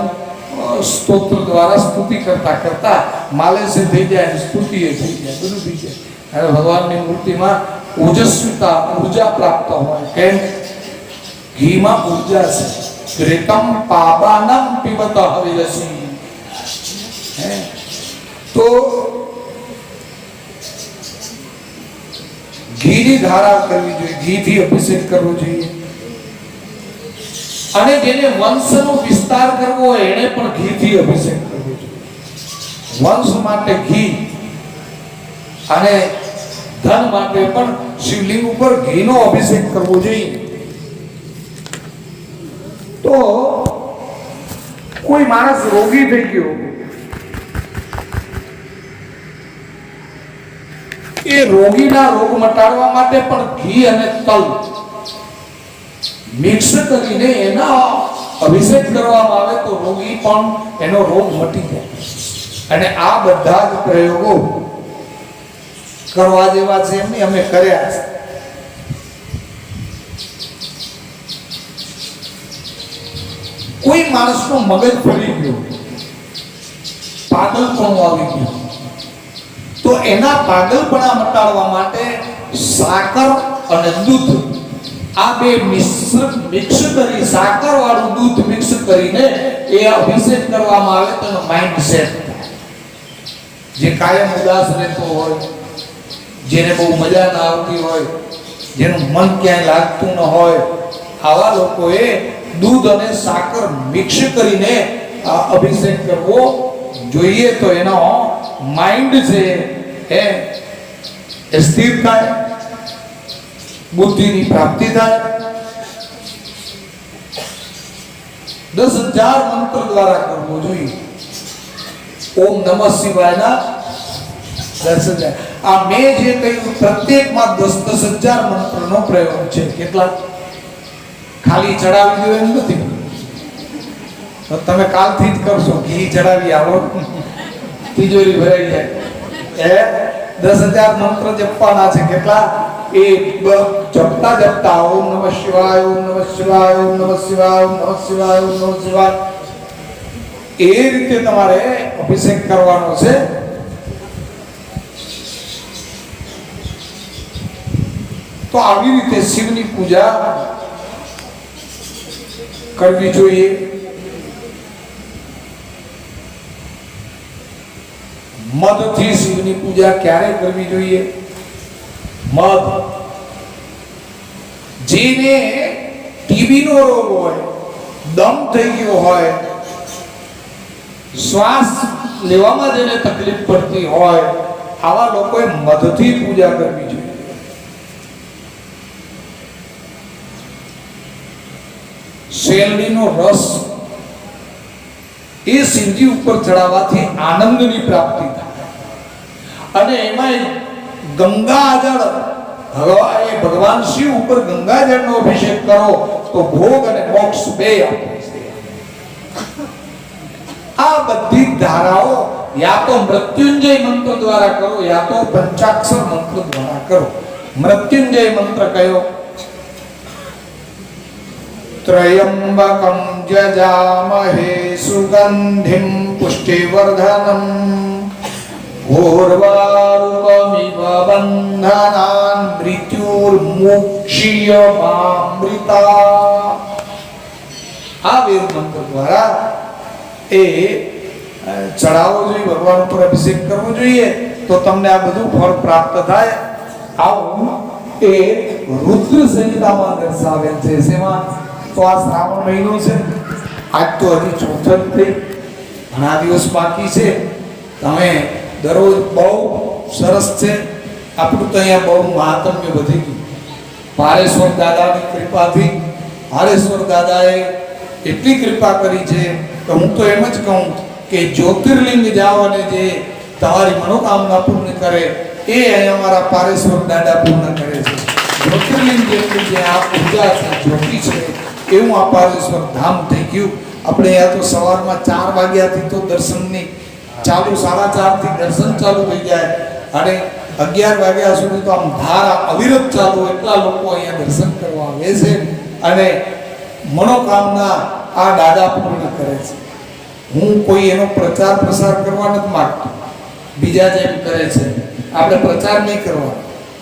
સ્તોત્ર દ્વારા સ્તુતિ કરતા માલિશ થઈ જાય, સ્તુતિ થઈ જાય, બધું થઈ જાય. અને ભગવાનની મૂર્તિમાં ઓજસ્વીતા, ઉર્જા પ્રાપ્ત હોય. કેમ? ઘીમાં ઉર્જા છે. ઘૃતમ પાબાનમ પિબત હવિરસી. તો ઘીની ધારા કરવી જોઈએ, ઘીથી અભિષેક કરવો જોઈએ. અને જેને વંશનો વિસ્તાર કરવો હોય એને પણ ઘીથી અભિષેક કરવો જોઈએ. વંશ માટે ઘી અને ધન માટે પણ શિવલિંગ ઉપર ઘીનો અભિષેક કરવો જોઈએ. તો કોઈ માણસ રોગી થઈ ગયો એ રોગીના રોગ મટાડવા માટે પણ ઘી અને તલ મિક્સ કરીને એના અભિષેક કરવામાં આવે તો રોગી પણ એનો રોગ મટી જાય. અને આ બધા જ પ્રયોગો કરવા જેવા છે એમ અમે કર્યા છે. કોઈ માણસનો મગજ ફરી ગયો, પાગલપણું આવી ગયું, તો એના પાગલપણા મટાડવા માટે સાકર અને દૂધ આ બે મિક્સ કરી, સાકર વાળું દૂધ મિક્સ કરીને એ અભિષેક કરવામાં આવે તો માઇન્ડ સેટ થાય. જે કાયમ ઉદાસ રહેતો હોય, જેને બહુ મજા ના આવતી હોય, જેનું મન ક્યાંય લાગતું ન હોય, આવા લોકોએ દૂધ અને સાકર મિક્સ કરીને આ અભિષેક કરવો જોઈએ. તો એનો માઇન્ડ છે એ સ્થિર થાય, બુદ્ધિની પ્રાપ્તિ થાય. 10,000 મંત્ર દ્વારા કરવો જોઈએ. ઓમ નમઃ શિવાયના 10,000. આ મેં જે કહ્યું પ્રત્યેકમાં 10,000 મંત્રનો પ્રયોગ છે. કેટલા? ખાલી ચડાવી દો એમ નથી. તો તમે કાલથી જ કરશો, ઘી ચડાવી આવો, તિજોરી ભરાઈ જાય. 10,000 મંત્ર જપવાના છે. કેટલા? એ જપતા જપતા ઓમ નમઃ શિવાય, ઓમ નમઃ શિવાય, ઓમ નમઃ શિવાય, ઓમ નમઃ શિવાય, ઓમ નમઃ શિવાય, એ રીતે તમારે અભિષેક કરવાનો છે. તો આવી રીતે શિવની પૂજા કરવી જોઈએ. મધથી શિવની પૂજા ક્યારે કરવી જોઈએ? મધ, જેને ટીબી નો રોગ હોય, દમ થઈ ગયો હોય, શ્વાસ લેવામાં જેને તકલીફ પડતી હોય, આવા લોકોએ મધથી પૂજા કરવી જોઈએ. શેરડીનો રસ એ શિવજી ઉપર ચડાવવાથી આનંદની પ્રાપ્તિ થાય. અને એમાં ગંગાજળ, ભગવાન શિવ ઉપર ગંગાજળનો અભિષેક કરો તો ભોગ અને મોક્ષ બે આપે છે. આ બધી ધારાઓ યા તો મૃત્યુંજય મંત્ર દ્વારા કરો, યા તો પંચાક્ષર મંત્ર દ્વારા કરો. મૃત્યુંજય મંત્ર કયો? ત્રયંબકમ જજામહે સુગંધિમ પુષ્ટિવર્ધનમ ઘોરવારુકમિવ બંધનાન મૃત્યુર્મુક્ષીયમામૃતા. આ વેદ મંત્ર દ્વારા એ ચડાવવો જોઈએ, ભગવાન ઉપર અભિષેક કરવો જોઈએ, તો તમને આ બધું ફળ પ્રાપ્ત થાય. આવું એ રુદ્ર સંહિતામાં દર્શાવેલ છે. શેમાં? તો આ શ્રાવણ મહિનો છે, આજ તો હજી ચોથમ થઈ, ઘણા દિવસ બાકી છે. તમે દરરોજ બહુ સરસ છે. આપણું તો અહીંયા બહુ મહાત્મ્ય વધી ગયું. પારેશ્વર દાદાની કૃપાથી હારેશ્વર દાદાએ એટલી કૃપા કરી છે કે હું તો એમ જ કહું કે જ્યોતિર્લિંગ જાઓ અને જે તમારી મનોકામના પૂર્ણ કરે એ અહીંયા અમારા પારેશ્વર દાદા પૂર્ણ કરે છે. જ્યોતિર્લિંગ જેટલું જે આ પૂજા છે, જ્યોતિ છે, એવું આ પારેશ્વર ધામ થઈ ગયું. આપણે અહીંયા તો સવારમાં 4 વાગ્યાથી તો દર્શનની ચાલુ, 4:30 થી દર્શન ચાલુ થઈ જાય અને 11 વાગ્યા સુધી તો આમ ધારા અવિરત ચાલુ. એટલા લોકો અહીંયા દર્શન કરવા આવે છે અને મનોકામના આ દાદા પૂર્ણ કરે છે. હું કોઈ એનો પ્રચાર પ્રસાર કરવા નથી માંગતો, બીજા જેમ કરે છે. આપણે પ્રચાર નહીં કરવાનો,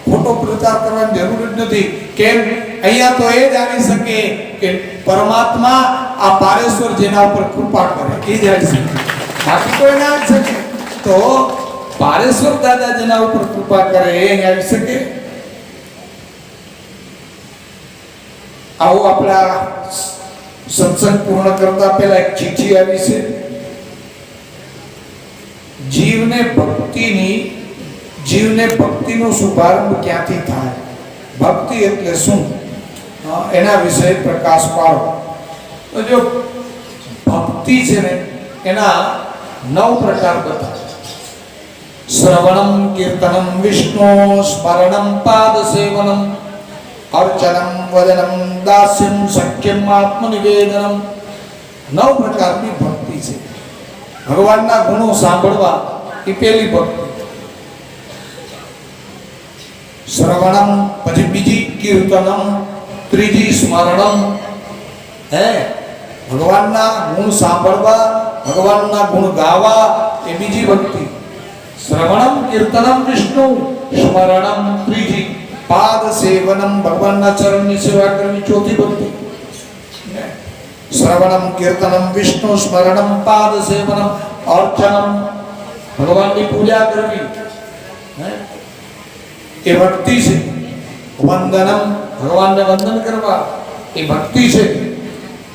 ખોટો પ્રચાર કરવાની જરૂર જ નથી. કેમ? અહીંયા તો એ જાણી શકે કે પરમાત્મા આ પારેશ્વર જેના ઉપર કૃપા કરે એ જાણી શકે, બાકી કોઈ ના આવી શકે. તો પારેશ્વર દાદા જેના ઉપર કૃપા કરે એ આવી શકે. આવો આપણા સત્સંગ પૂર્ણ કરતા પહેલા એક ચિઠ્ઠી આવી છે. જીવને ભક્તિનો શુભારંભ ક્યાંથી થાય, ભક્તિ એટલે શું, એના વિશે પ્રકાશ પાડો. તો જો ભક્તિ છે ને એના 9 પ્રકાર બતાવે. શ્રવણમ કીર્તનમ વિષ્ણુ સ્મરણમ પાદ સેવનમ અર્ચનમ વદનમ દાસ્યમ સખ્યમ આત્મનિવેદનમ. 9 પ્રકારની ભક્તિ છે. ભગવાનના ગુણો સાંભળવા એ પહેલી ભક્તિ. શ્રવણમ, પછી બીજી કીર્તનમ, ત્રીજી સ્મરણમ. ભગવાનના ગુણ સાંભળવા, ભગવાનના ગુણ ગાવા એ બીજી ભક્તિ. શ્રવણમ કીર્તનમ વિષ્ણુ સ્મરણમ ત્રીજી, પાદ સેવનમ ભગવાનના ચરણની સેવા કરવી ચોથી ભક્તિ. શ્રવણમ કીર્તનમ વિષ્ણુ સ્મરણમ પાદ સેવનમ અર્ચનમ ભગવાનની પૂજા કરવી એ ભક્તિ છે. વંદનમ ભગવાનને વંદન કરવા એ ભક્તિ છે.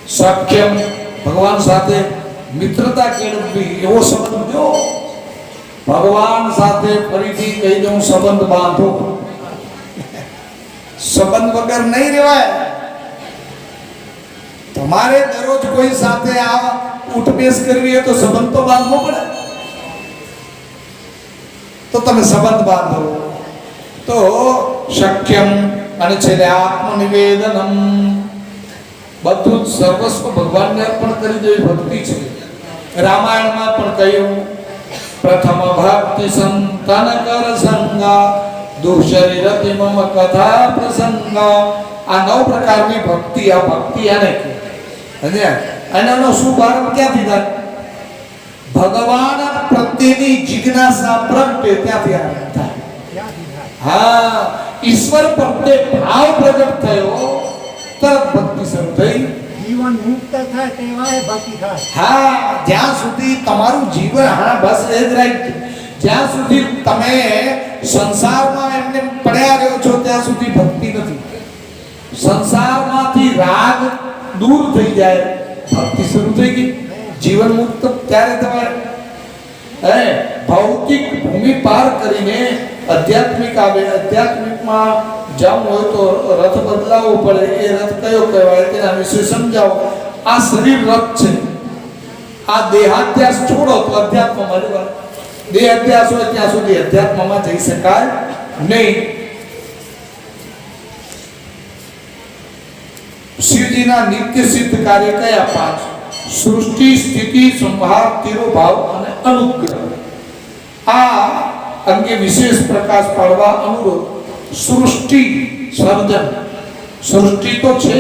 સખ્યમ ભગવાન સાથે મિત્રતા કેળવવી, એવો સંબંધ જો ભગવાન સાથે ફરીથી કહી દઉં સંબંધ બાંધો. સંબંધ વગર નહીં રહેવાય. તમારે દરરોજ કોઈ સાથે આ ઉઠબેસ કરવી હોય તો સંબંધ તો બાંધવો પડે. તો તમે સંબંધ બાંધો. તો શક્યમ અને છેલ્લે આત્મનિવેદનમ, બધું જ સર્વસ્વ ભગવાનને અર્પણ કરી દેવી ભક્તિ છે. રામાયણમાં પણ કહ્યું પ્રથમ ભક્તિ સંતન કર સંગા દુશરીરતિ મમ કથા પ્રસંગા. આ 9 પ્રકારની ભક્તિ, આ ભક્તિ આને અને એનો શુભારંભ ક્યાંથી થાય? ભગવાન પ્રત્યેની જિજ્ઞાસા પ્રગટે ત્યાંથી આરંભ થાય. હા, ઈશ્વર પ્રત્યે ભાવ પ્રગટ થયો તરત ભક્તિ શરૂ થઈ. જીવન મુક્ત થાય તેવાય ભક્તિ થાય. હા, જ્યાં સુધી તમારું જીવન, હા બસ એ જ રાઈટ, જ્યાં સુધી તમે સંસારમાં એમને પડ્યા રહ્યો છો ત્યાં સુધી ભક્તિ નથી. સંસારમાંથી રાગ દૂર થઈ જાય, ભક્તિ શરૂ થઈ ગઈ. જીવન મુક્ત ત્યારે તમારે ભૌતિક ભૂમિ પાર કરીને આધ્યાત્મિક આવે. આધ્યાત્મિકમાં જવું હોય તો રથ બદલાવવો પડે. એ રથ કયો કહેવાય તેના વિશે સમજાવો. આ શરીર રથ છે. આ દેહાધ્યાસ છોડો તો અધ્યાત્મમાં જવાનું. દેહ અધ્યાસ હોય ત્યાં સુધી અધ્યાત્મમાં જઈ શકાય નહીં. શિવજીના નિત્ય સિદ્ધ કાર્ય કયા? 5: સૃષ્ટિ, સ્થિતિ, સંહાર, તિરોભાવ અને અનુગ્રહ. આ અંગે વિશેષ પ્રકાશ પાડવા અનુરોધ. સૃષ્ટિ, સર્જન. સૃષ્ટિ તો છે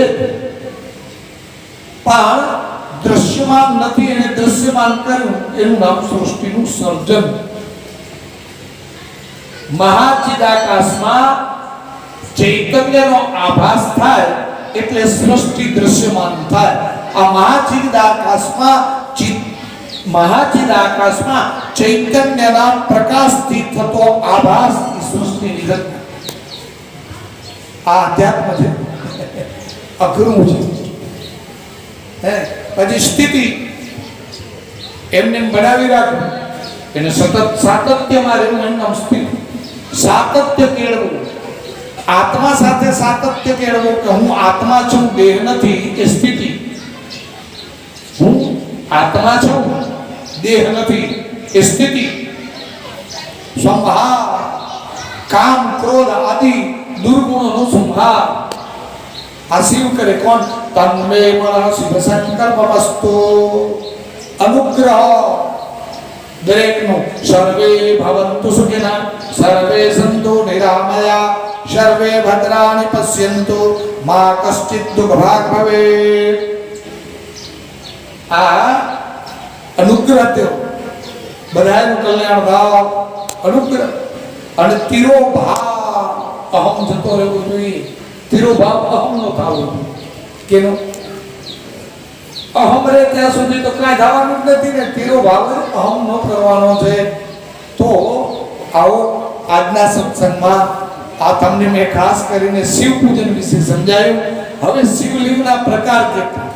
પણ દ્રશ્યમાન નથી, એને દ્રશ્યમાન કર્યું, એનું નામ સૃષ્ટિનું સર્જન. મહાચિદાકાશમાં ચૈતન્યનો આભાસ થાય એટલે સૃષ્ટિ દ્રશ્યમાન થાય. આ મહાચિદાકાશમાં ચૈતન્યના પ્રકાશથી થતો આભાસ એ સૃષ્ટિની રચના. આ અધ્યાત્મ છે, અઘરું છે. પછી સ્થિતિ, એમને બનાવી રાખવું, એને સતત સાતત્યમાં રહેવું, એનું નામ સ્થિતિ. સાતત્ય કેળવું, આત્મા સાથે સાતત્ય કેળવો કે હું આત્મા છું, દેહ નથી, એ સ્થિતિ. હું આત્મા છું, દેહ નથી, એ સ્થિતિ. સંહાર, કામ, ક્રોધ આદિ દુર્ગુણોનો સંહાર આ શિવ કરે. કોણ? તન્મે મનઃ શિવ સંકલ્પમસ્તુ. અનુગ્રહ દરેકનો. સર્વે ભવન્તુ સુખિનઃ, સર્વે સંતુ નિરામયા, સર્વે ભદ્રાણિ પશ્યન્તુ, મા કશ્ચિત દુઃખભાગ ભવેત. આ અનુગ્રહ થયો, બધાનું કલ્યાણ ભાવ, અનુગ્રહ. અને તિરોભાવ, અહમ જતો રહેવો જોઈએ. તિરોભાવ અહમ નો થવો જોઈએ. કેનો? અહમ રહે ત્યાં સુધી તો કાંઈ થવાનું જ નથી ને. તિરોભાવ અહમ નો કરવાનો છે. તો આવો આજના સત્સંગમાં આ તમને મેં ખાસ કરીને શિવ પૂજન વિશે સમજાયું. હવે શિવલિંગના પ્રકાર કેટલા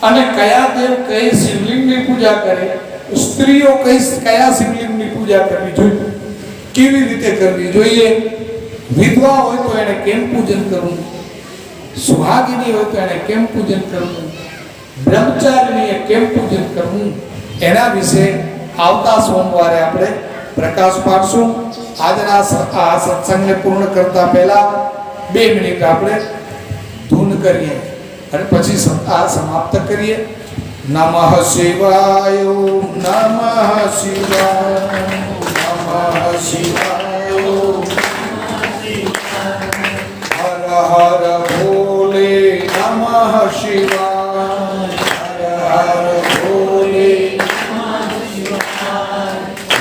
અને કયા દેવ કઈ શિવલિંગની પૂજા કરે, સ્ત્રીઓ કયા શિવલિંગની પૂજા કરવી જોઈએ, કેવી રીતે કરવી જોઈએ, વિધવા હોય તો એને કેમ પૂજન કરવું, સુહાગિની હોય તો એને કેમ પૂજન કરવું, બ્રહ્મચારીને કેમ પૂજન કરવું, એના વિશે આવતા સોમવારે આપણે પ્રકાશ પાડશું. આજના આ સત્સંગને પૂર્ણ કરતા પહેલા 2 મિનિટ આપણે ધૂન કરીએ અને પછી આ સમાપ્ત કરીએ. નમઃ શિવાય ઓમ નમઃ શિવાય નમઃ શિવાય ઓમ હર હર ભોલે નમઃ શિવાય હર હર ભોલે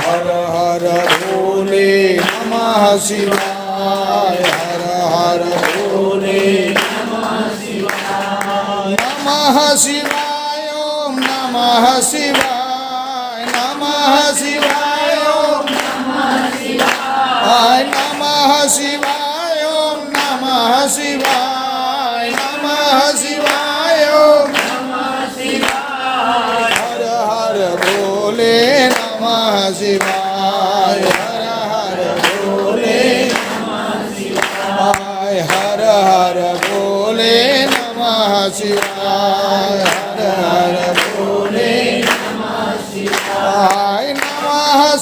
હર હર ભોલે નમઃ શિવાય હર હર ભોલે નમઃ શિવાય ઓમ નમઃ શિવાય નમઃ શિવાય ઓમ નમઃ શિવાય ઓમ નમઃ શિવાય નમઃ શિવાય ઓમ હર હર ભોલે નમઃ શિવાય હર હર ભોલે હર હર ભોલે નમઃ શિવાય હર હર ભોલે નમઃ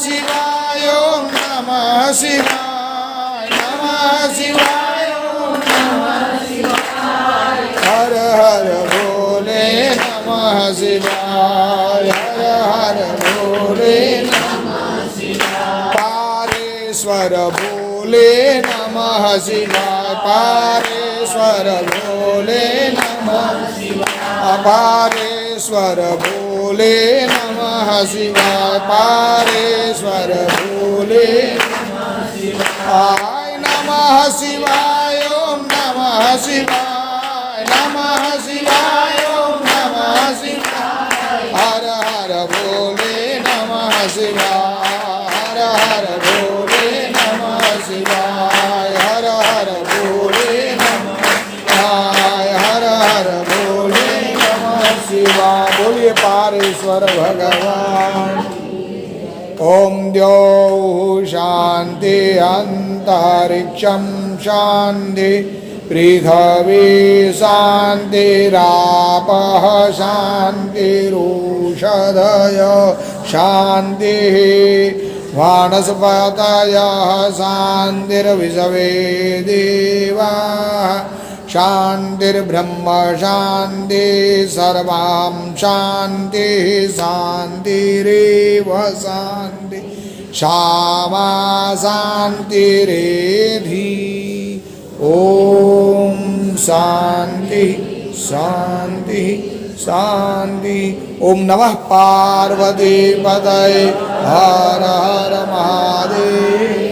શિવાય ઓમ નમઃ શિવાય નમઃ શિવાય ઓમ હર હર ભોલે નમઃ શિવાય હર હર ભોલે પારેશ્વર ભોલે નમઃ શિવાય પારેશ્વર ભોલે નમઃ પારેશ્વર ભોલે નમઃ શિવાય પારેશ્વર ભોલે નમઃ શિવાય ઓમ નમઃ શિવાય નમઃ શિવાય ઓમ નમઃ શિવાય હર હર ભોલે નમઃ શિવાય હર હર ભોલે નમઃ શિવાય હર હર ભોલે નમઃ શિવાય હર હર ભોલે નમઃ શિવાય. બોલીએ પારેશ્વર ભગવાન. ઓમ દ્યૌ શાંતિ અંતરિક્ષમ શાંતિ પૃથ્વી શાંતિરાપઃ શાંતિરુષધય શાંતિ વાનસ્પતયઃ શાંતિર્વિશ્વે દેવાઃ શાંતિર્બ્રહ્મ શાંતિ સર્વાં શાંતિ શાંતિરેવ શાંતિ શામા શાંતિરેધિ. ઓમ શાંતિ શાંતિ શાંતિ. ઓમ નમઃ પાર્વતી પતય હર હર મહાદેવ.